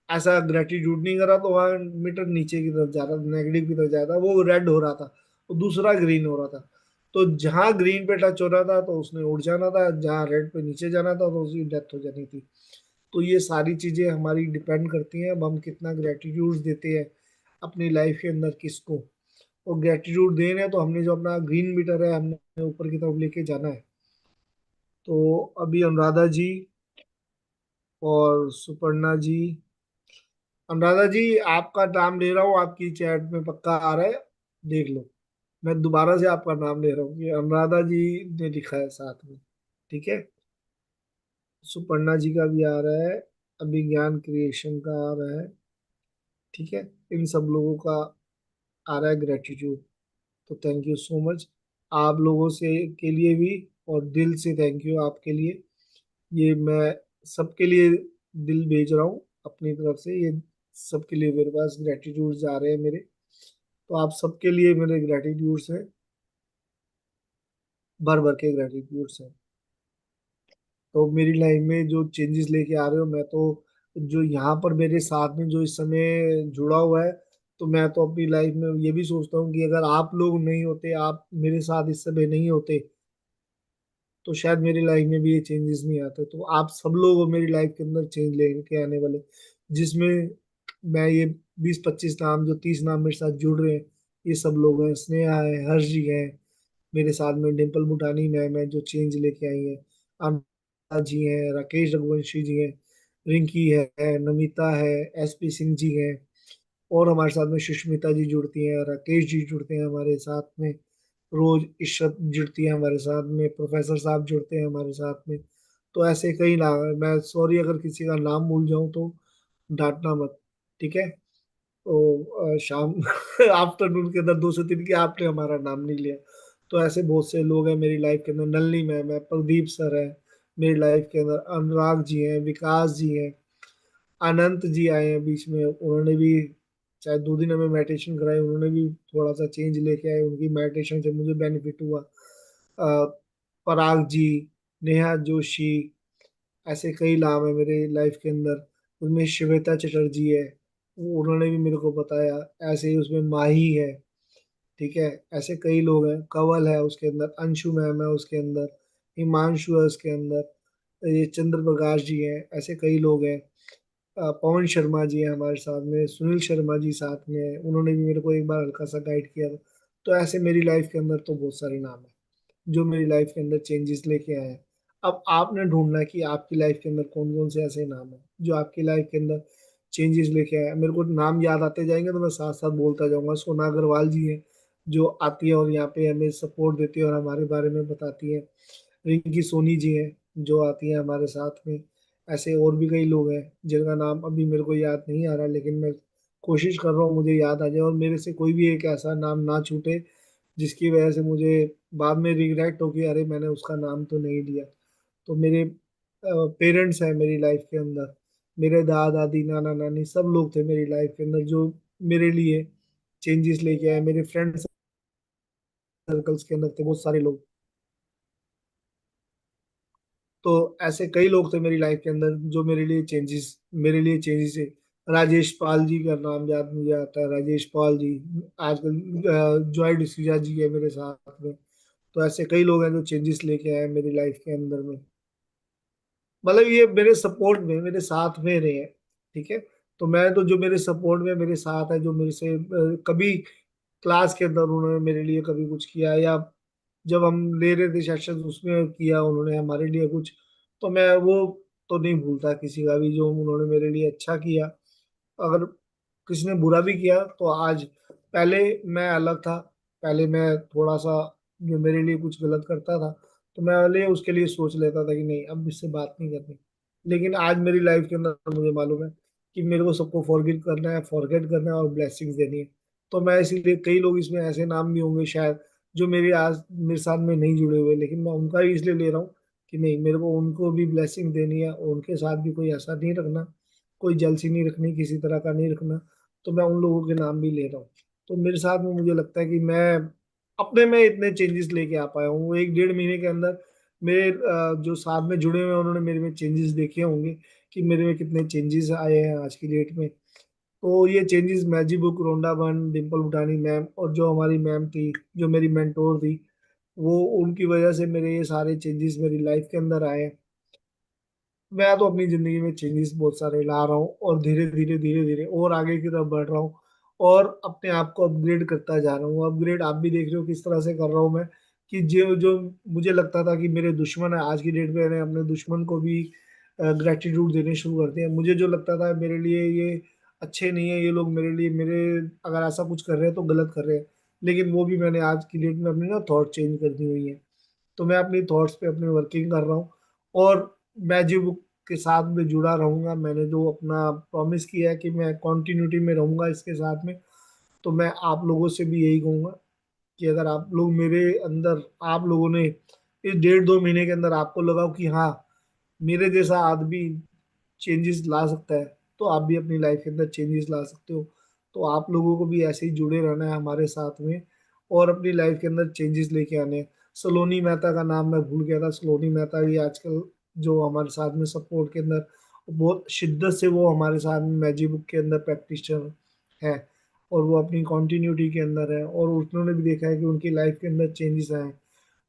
ऐसा ग्रेटिट्यूड नहीं करा तो वहाँ मीटर नीचे की तरफ जा रहा था, नेगेटिव की तरफ जा रहा था, वो रेड हो रहा था, और दूसरा ग्रीन हो रहा था। तो जहां ग्रीन पे टच हो रहा था तो उसने उड़ जाना था, जहां रेड पे नीचे जाना था तो उसकी डेथ हो जानी थी। तो ये सारी चीजें हमारी डिपेंड करती हैं, अब हम कितना ग्रेटिट्यूड देते हैं अपनी लाइफ के अंदर किसको। और ग्रेटिट्यूड दे रहे हैं तो हमने जो अपना ग्रीन मीटर है हमने ऊपर की तरफ लेके जाना है। तो अभी अनुराधा जी और सुपर्णा जी, अनुराधा जी आपका नाम ले रहा हूँ, आपकी चैट में पक्का आ रहा है, देख लो। मैं दोबारा से आपका नाम ले रहा हूँ कि अनुराधा जी ने लिखा है साथ में, ठीक है। सुपर्णा जी का भी आ रहा है, अभिज्ञान क्रिएशन का आ रहा है, ठीक है। इन सब लोगों का आ रहा है ग्रेटिट्यूड। तो थैंक यू सो मच आप लोगों से के लिए भी, और दिल से थैंक यू आपके लिए। ये मैं सबके लिए दिल भेज रहा हूँ अपनी तरफ से, ये सबके लिए मेरे पास ग्रेटिट्यूड आ रहे हैं मेरे। तो आप सबके लिए मेरे ग्रेटिट्यूड्स हैं, भर भर के ग्रेटिट्यूड्स हैं। तो मेरी लाइफ में जो चेंजेस लेके आ रहे हो, मैं तो जो यहाँ पर मेरे साथ में जो इस समय जुड़ा हुआ है, तो मैं तो अपनी लाइफ में ये भी सोचता हूँ कि अगर आप लोग नहीं होते, आप मेरे साथ इस समय नहीं होते, तो शायद मेरी लाइफ में भी ये चेंजेस नहीं आते। तो आप सब लोग हो मेरी लाइफ के अंदर चेंज लेके आने वाले, जिसमें मैं ये 20-25 नाम, जो 30 नाम मेरे साथ जुड़ रहे हैं, ये सब लोग हैं। स्नेहा है, हर्ष जी है मेरे साथ में, डिम्पल भूटानी मैम है जो चेंज लेके आई है, अनुराधा जी हैं, राकेश रघुवंशी जी हैं, रिंकी है, नमिता है, एसपी सिंह जी हैं, और हमारे साथ में सुष्मिता जी जुड़ती हैं, राकेश जी जुड़ते हैं हमारे साथ में, रोज इशरत जुड़ती है हमारे साथ में, प्रोफेसर साहब जुड़ते हैं हमारे साथ में। तो ऐसे कई नाम है। मैं सॉरी अगर किसी का नाम भूल जाऊं तो डांटना मत, ठीक है। तो शाम आफ्टरनून के अंदर 2 से 3 के आपने हमारा नाम नहीं लिया। तो ऐसे बहुत से लोग हैं मेरी लाइफ के अंदर। नलनी मैम है, प्रदीप सर है मेरी लाइफ के अंदर, अनुराग जी हैं, विकास जी हैं, अनंत जी आए हैं बीच में, उन्होंने भी चाहे 2 दिन हमें मेडिटेशन कराई, उन्होंने भी थोड़ा सा चेंज लेके आए, उनकी मेडिटेशन से मुझे बेनिफिट हुआ। पराग जी, नेहा जोशी, ऐसे कई नाम है मेरे लाइफ के अंदर। उनमें श्वेता चटर्जी है, उन्होंने भी मेरे को बताया। ऐसे ही उसमें माही है, ठीक है। ऐसे कई लोग हैं, कंवल है उसके अंदर, अंशु मैम है उसके अंदर, हिमांशु है उसके अंदर, ये चंद्र प्रकाश जी हैं, ऐसे कई लोग हैं। पवन शर्मा जी हैं हमारे साथ में, सुनील शर्मा जी साथ में हैं, उन्होंने भी मेरे को एक बार हल्का सा गाइड किया था। तो ऐसे मेरी लाइफ के अंदर तो बहुत सारे नाम हैं जो मेरी लाइफ के अंदर चेंजेस लेके आए हैं। अब आपने ढूंढना है कि आपकी लाइफ के अंदर कौन कौन से ऐसे नाम हैं जो आपकी लाइफ के अंदर चेंजेस लेके आए हैं। मेरे को नाम याद आते जाएंगे तो मैं साथ साथ बोलता जाऊंगा। सोना अग्रवाल जी हैं जो आती है और यहाँ पे हमें सपोर्ट देती है और हमारे बारे में बताती है। रिंकी सोनी जी हैं जो आती है हमारे साथ में। ऐसे और भी कई लोग हैं जिनका नाम अभी मेरे को याद नहीं आ रहा, लेकिन मैं कोशिश कर रहा हूँ मुझे याद आ जाए और मेरे से कोई भी एक ऐसा नाम ना छूटे जिसकी वजह से मुझे बाद में रिग्रेट हो कि अरे मैंने उसका नाम तो नहीं लिया। तो मेरे पेरेंट्स हैं मेरी लाइफ के अंदर, मेरे दादा दादी नाना नानी सब लोग थे मेरी लाइफ के अंदर जो मेरे लिए चेंजेस लेके आए। मेरे फ्रेंड सर्कल्स के अंदर थे बहुत सारे लोग। तो ऐसे कई लोग थे मेरी लाइफ के अंदर जो मेरे लिए चेंजेस है। राजेश पाल जी का नाम याद मुझे आता है, राजेश पाल जी। आजकल जॉय डिसूजा जी है मेरे साथ में। तो ऐसे कई लोग हैं जो चेंजेस लेके आए मेरी लाइफ के अंदर में। मतलब ये मेरे सपोर्ट में मेरे साथ में रहे हैं, ठीक है। तो मैं तो, जो मेरे सपोर्ट में मेरे साथ है, जो मेरे से कभी क्लास के अंदर उन्होंने मेरे लिए कभी कुछ किया, या जब हम ले रहे थे सेशन उसमें किया उन्होंने हमारे लिए कुछ, तो मैं वो तो नहीं भूलता किसी का भी जो उन्होंने मेरे लिए अच्छा किया। अगर किसी ने बुरा भी किया तो आज, पहले मैं अलग था, पहले मैं थोड़ा सा जो मेरे लिए कुछ गलत करता था तो मैं पहले उसके लिए सोच लेता था कि नहीं अब इससे बात नहीं करनी। लेकिन आज मेरी लाइफ के अंदर मुझे मालूम है कि मेरे को सबको फॉरगेट करना है और ब्लेसिंग्स देनी है। तो मैं इसीलिए, कई लोग इसमें ऐसे नाम भी होंगे शायद जो मेरे आज मेरे साथ में नहीं जुड़े हुए, लेकिन मैं उनका ही इसलिए ले रहा हूँ कि नहीं, मेरे को उनको भी ब्लेसिंग देनी है और उनके साथ भी कोई ऐसा नहीं रखना, कोई जलसी नहीं रखनी, किसी तरह का नहीं रखना। तो मैं उन लोगों के नाम भी ले रहा हूँ। तो मेरे साथ में मुझे लगता है कि मैं अपने में इतने चेंजेस लेके आ पाया हूँ 1-1.5 महीने के अंदर। मेरे जो साथ में जुड़े हुए हैं उन्होंने मेरे में चेंजेस देखे होंगे कि मेरे में कितने चेंजेस आए हैं आज की डेट में। तो ये चेंजेस मैजिक बुक, रोंडा बन, डिम्पल भूटानी मैम और जो हमारी मैम थी, जो मेरी मेंटोर थी, वो उनकी वजह से मेरे ये सारे चेंजेस मेरी लाइफ के अंदर आए हैं। मैं तो अपनी जिंदगी में चेंजेस बहुत सारे ला रहा हूँ और धीरे धीरे और आगे की तरफ बढ़ रहा हूँ और अपने आप को अपग्रेड करता जा रहा हूँ। अपग्रेड आप भी देख रहे हो किस तरह से कर रहा हूँ मैं, कि जो जो मुझे लगता था कि मेरे दुश्मन है, आज की डेट में मैंने अपने दुश्मन को भी ग्रेटिट्यूड देने शुरू कर दिया। मुझे जो लगता था मेरे लिए ये अच्छे नहीं है, ये लोग मेरे लिए, मेरे अगर ऐसा कुछ कर रहे हैं तो गलत कर रहे हैं, लेकिन वो भी मैंने आज की डेट में अपनी ना थॉट चेंज कर दी हुई है। तो मैं अपनी थॉट्स पे अपनी वर्किंग कर रहा हूँ और मैजिक बुक के साथ में जुड़ा रहूंगा। मैंने जो अपना प्रॉमिस किया है कि मैं कंटिन्यूटी में रहूंगा इसके साथ में। तो मैं आप लोगों से भी यही कहूंगा कि अगर आप लोग मेरे अंदर, आप लोगों ने इस 1.5-2 महीने के अंदर आपको लगा हो कि हाँ मेरे जैसा आदमी चेंजेस ला सकता है, तो आप भी अपनी लाइफ के अंदर चेंजेस ला सकते हो। तो आप लोगों को भी ऐसे ही जुड़े रहना है हमारे साथ में और अपनी लाइफ के अंदर चेंजेस लेके आने हैं। सलोनी मेहता का नाम मैं भूल गया था। सलोनी मेहता भी आजकल जो हमारे साथ में सपोर्ट के अंदर बहुत शिद्दत से, वो हमारे साथ में मैजिक बुक के अंदर प्रैक्टिशनर है और वो अपनी कॉन्टिन्यूटी के अंदर है और उन्होंने भी देखा है कि उनकी लाइफ के अंदर चेंजेस आए हैं।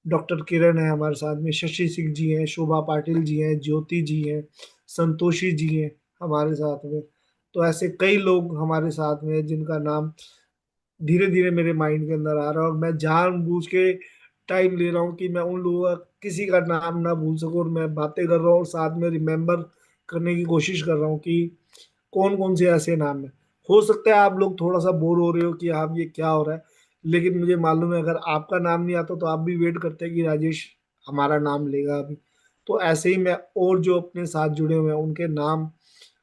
डॉक्टर किरण है हमारे साथ में, शशि सिंह जी हैं, शोभा पाटिल जी हैं, ज्योति जी हैं, संतोषी जी हैं हमारे साथ में। तो ऐसे कई लोग हमारे साथ में हैं जिनका नाम धीरे धीरे मेरे माइंड के अंदर आ रहा है, और मैं जानबूझ के टाइम ले रहा हूँ कि मैं उन लोगों का किसी का नाम ना भूल सकूं, और मैं बातें कर रहा हूँ और साथ में रिमेम्बर करने की कोशिश कर रहा हूँ कि कौन कौन से ऐसे नाम है। हो सकता है आप लोग थोड़ा सा बोर हो रहे हो कि आप ये क्या हो रहा है, लेकिन मुझे मालूम है अगर आपका नाम नहीं आता तो आप भी वेट करते हैं कि राजेश हमारा नाम लेगा अभी। तो ऐसे ही मैं और जो अपने साथ जुड़े हुए हैं उनके नाम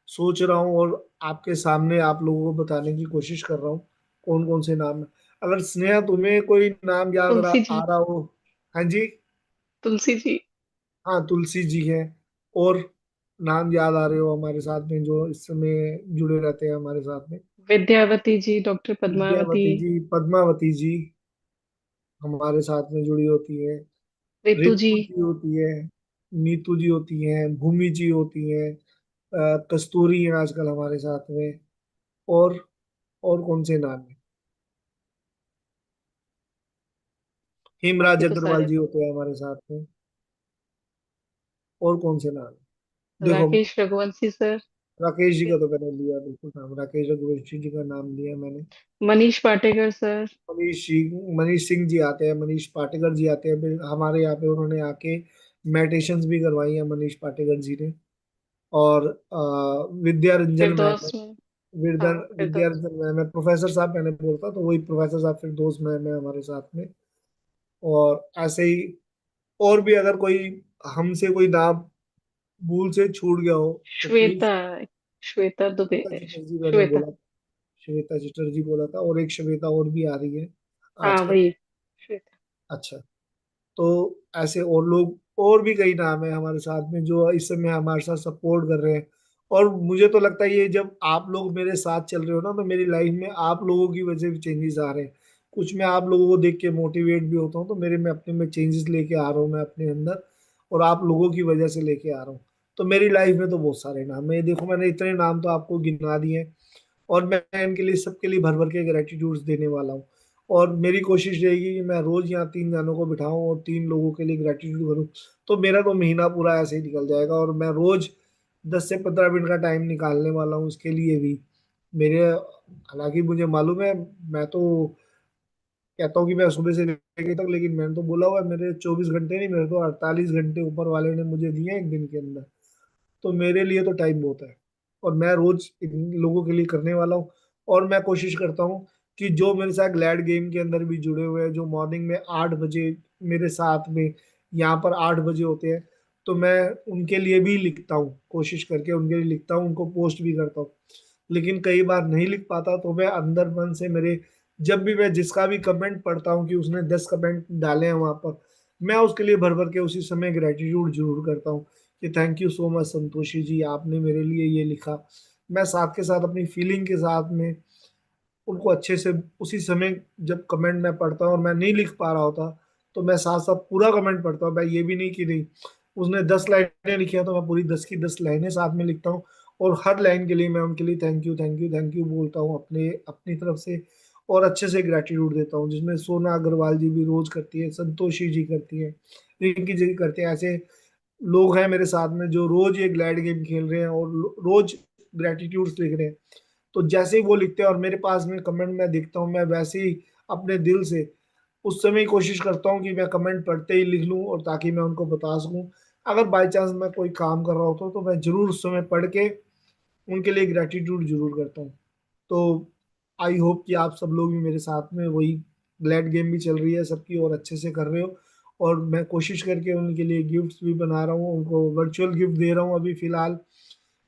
सोच रहा हूँ, और आपके सामने आप लोगों को बताने की कोशिश कर रहा हूँ कौन कौन से नाम है। अगर स्नेहा तुम्हें कोई नाम याद तुलसी जी। आ रहा हो। हाँ जी। तुलसी जी। हाँ, तुलसी जी है। और नाम याद आ रहे हो हमारे साथ में जो इस समय जुड़े रहते हैं हमारे साथ में? विद्यावती जी, डॉक्टर पद्मावती। विद्यावती जी, पद्मावती जी हमारे साथ में जुड़ी होती है। रितु जी। रितु जी होती है, नीतू जी होती हैं, भूमि जी होती हैं, कस्तूरी है आजकल हमारे साथ में। और और कौन से नाम है? बाकी हेमराज तो अग्रवाल सारे। जी होते हैं हमारे साथ में। और कौन से नाम है? देखो, राकेश रघुवंशी सर। राकेश जी का तो मैंने लिया, बिल्कुल नाम राकेश रघुवंशी जी का नाम लिया मैंने। मनीष पाटेकर सर। मनीष सिंह जी आते हैं, मनीष पाटेकर जी आते हैं, फिर हमारे यहाँ पे उन्होंने आके मेडिटेशंस भी करवाई हैं मनीष पाटेकर जी ने। और विद्या रंजन मैम है। फिरदौस में। विद्या हाँ, विद्या फिरदौस। रंजन मैम है, प्रोफेसर साहब मैंने बोलता तो वही प्रोफेसर साहब फिर दोस्त मैम है हमारे साथ में। और ऐसे ही और भी अगर कोई हमसे कोई नाम भूल से छूट गया हो तो श्वेता। प्लीज। श्वेता दुबे। श्वेता चिटर जी मैंने श्वेता। बोला, श्वेता चिटर जी बोला था, और एक श्वेता और भी आ रही है हाँ, आजकल। वही। श्वेता। अच्छा। तो ऐसे और लोग और भी कई नाम है हमारे साथ में जो इस समय हमारे साथ सपोर्ट कर रहे हैं। और मुझे तो लगता है ये जब आप लोग मेरे साथ चल रहे हो ना, तो मेरी लाइफ में आप लोगों की वजह से चेंजेस आ रहे हैं। कुछ मैं आप लोगों को देख के मोटिवेट भी होता हूँ, तो मेरे में अपने में चेंजेस लेके आ रहा हूँ मैं अपने अंदर, और आप लोगों की वजह से लेके आ रहा हूँ। तो मेरी लाइफ में तो बहुत सारे नाम है, देखो मैंने इतने नाम तो आपको गिना दिए हैं। और मैं इनके लिए सबके लिए भर भर के ग्रेटिट्यूड्स देने वाला हूँ। और मेरी कोशिश रहेगी कि मैं रोज यहाँ 3 जानों को बिठाऊं और 3 लोगों के लिए ग्रेटिट्यूड करूँ। तो मेरा तो महीना पूरा ऐसे ही निकल जाएगा, और मैं रोज 10 से 15 मिनट का टाइम निकालने वाला हूँ इसके लिए भी। मेरे हालांकि मुझे मालूम है, मैं तो कहता हूँ कि मैं सुबह से लेकर तक, लेकिन मैंने तो बोला हुआ है मेरे 24 घंटे नहीं, मेरे तो 48 घंटे ऊपर वाले ने मुझे दिए हैं एक दिन के अंदर। तो मेरे लिए तो टाइम बहुत है, और मैं रोज इन लोगों के लिए करने वाला हूँ। और मैं कोशिश करता हूँ कि जो मेरे साथ ग्लैड गेम के अंदर भी जुड़े हुए हैं, जो मॉर्निंग में 8 बजे मेरे साथ में यहाँ पर 8 बजे होते हैं, तो मैं उनके लिए भी लिखता हूँ, कोशिश करके उनके लिए लिखता हूँ, उनको पोस्ट भी करता हूँ। लेकिन कई बार नहीं लिख पाता, तो मैं अंदर मन से मेरे, जब भी मैं जिसका भी कमेंट पढ़ता हूँ कि उसने 10 कमेंट डाले हैं वहां पर, मैं उसके लिए भर भर के उसी समय ग्रेटिट्यूड जरूर करता हूँ कि thank you so much Santoshi ji, आपने मेरे लिए ये लिखा। मैं साथ के साथ अपनी फीलिंग के साथ में उनको अच्छे से उसी समय जब कमेंट मैं पढ़ता हूँ और मैं नहीं लिख पा रहा होता, तो मैं साथ साथ पूरा कमेंट पढ़ता हूँ। मैं ये भी नहीं कि नहीं, उसने 10 लाइनें लिखी है तो मैं पूरी 10 की 10 लाइनें साथ में लिखता हूँ। और हर लाइन के लिए मैं उनके लिए thank you thank you thank you बोलता हूँ अपने अपनी तरफ से, और अच्छे से ग्रेटिट्यूड देता हूँ, जिसमें सोना अग्रवाल जी भी रोज करती है, संतोषी जी करती है, रिंकी जी करते हैं। ऐसे लोग हैं मेरे साथ में जो रोज ये ग्लैड गेम खेल रहे हैं और रोज ग्रेटिट्यूड्स लिख रहे हैं। तो जैसे ही वो लिखते हैं और मेरे पास में कमेंट मैं देखता हूँ, मैं वैसे ही अपने दिल से उस समय ही कोशिश करता हूँ कि मैं कमेंट पढ़ते ही लिख लूँ, और ताकि मैं उनको बता सकूँ। अगर बाई चांस मैं कोई काम कर रहा होता हूँ तो मैं जरूर उस समय पढ़ के उनके लिए ग्रेटिट्यूड जरूर करता हूँ। तो आई होप कि आप सब लोग भी मेरे साथ में वही ग्लैड गेम भी चल रही है सबकी, और अच्छे से कर रहे हो। और मैं कोशिश करके उनके लिए गिफ्ट्स भी बना रहा हूँ, उनको वर्चुअल गिफ्ट दे रहा हूँ अभी फिलहाल।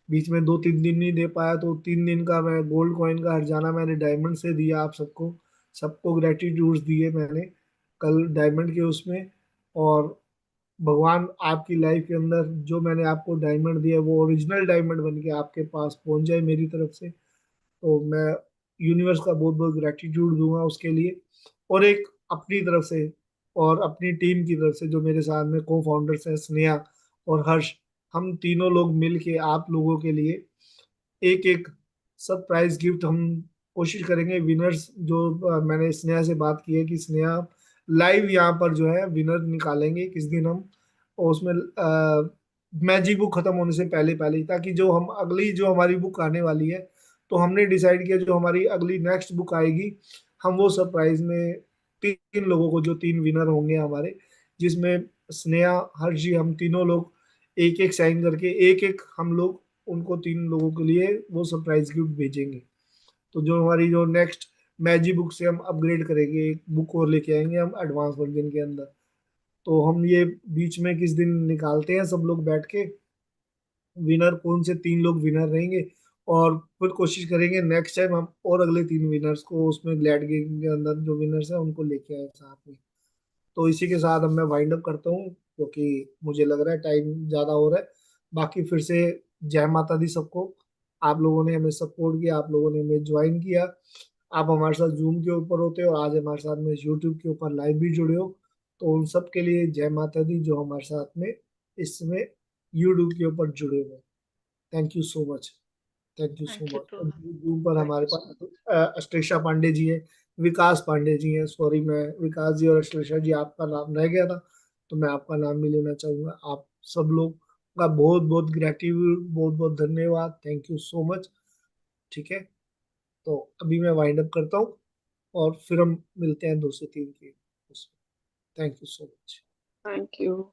बीच में 2-3 दिन नहीं दे पाया, तो 3 दिन का मैं गोल्ड कॉइन का हर्जाना मैंने डायमंड से दिया आप सबको, सबको ग्रेटिट्यूड्स दिए मैंने कल डायमंड के उसमें। और भगवान आपकी लाइफ के अंदर जो मैंने आपको डायमंड दिया वो ओरिजिनल डायमंड बन के आपके पास पहुंच जाए मेरी तरफ से। तो मैं यूनिवर्स का बहुत बहुत ग्रेटिट्यूड दूंगा उसके लिए। और एक अपनी तरफ से और अपनी टीम की तरफ से जो मेरे साथ में को फाउंडर्स हैं, स्नेहा और हर्ष, हम तीनों लोग मिल के आप लोगों के लिए एक एक सरप्राइज गिफ्ट हम कोशिश करेंगे। विनर्स जो मैंने स्नेहा से बात की है कि स्नेहा लाइव यहाँ पर जो है विनर निकालेंगे किस दिन हम, और उसमें मैजिक बुक खत्म होने से पहले पहले ही, ताकि जो हम अगली जो हमारी बुक आने वाली है, तो हमने डिसाइड किया जो हमारी अगली नेक्स्ट बुक आएगी, हम वो सरप्राइज में तीन लोगों को, जो तीन विनर होंगे हमारे, जिसमें स्नेहा, हर्षी, हम तीनों लोग एक एक साइन करके एक एक हम लोग उनको तीन लोगों के लिए वो सरप्राइज गिफ्ट भेजेंगे। तो जो हमारी जो नेक्स्ट मैजिक बुक से हम अपग्रेड करेंगे, एक बुक और लेके आएंगे हम एडवांस वर्जन के अंदर। तो हम ये बीच में किस दिन निकालते हैं सब लोग बैठ के, विनर कौन से तीन लोग विनर रहेंगे, और फिर कोशिश करेंगे नेक्स्ट टाइम हम और अगले तीन विनर्स को उसमें ग्लैड गेम के अंदर जो विनर्स हैं उनको लेके आए साथ में। तो इसी के साथ अब मैं वाइंड अप करता हूँ, क्योंकि मुझे लग रहा है टाइम ज्यादा हो रहा है। बाकी फिर से जय माता दी सबको। आप लोगों ने हमें सपोर्ट किया, आप लोगों ने हमें ज्वाइन किया, आप हमारे साथ जूम के ऊपर होते हो और आज हमारे साथ में यूट्यूब के ऊपर लाइव भी जुड़े हो। तो उन सब के लिए जय माता दी जो हमारे साथ में इसमें यूट्यूब के ऊपर जुड़े हुए। Thank you so much. Thank you so thank you much. To Zoom पर हमारे पास अश्लेषा पांडे जी है, विकास पांडे जी हैं, सॉरी मैं विकास जी और अश्लेषा जी आपका नाम रह गया था, तो मैं आपका नाम भी लेना चाहूंगा। आप सब लोग का बहुत बहुत ग्रेटिट्यूड, बहुत बहुत धन्यवाद, थैंक यू सो मच। ठीक है, तो अभी मैं वाइंड अप करता हूँ और फिर हम मिलते हैं 2 से 3 के उसमें। Thank you so much. Thank you.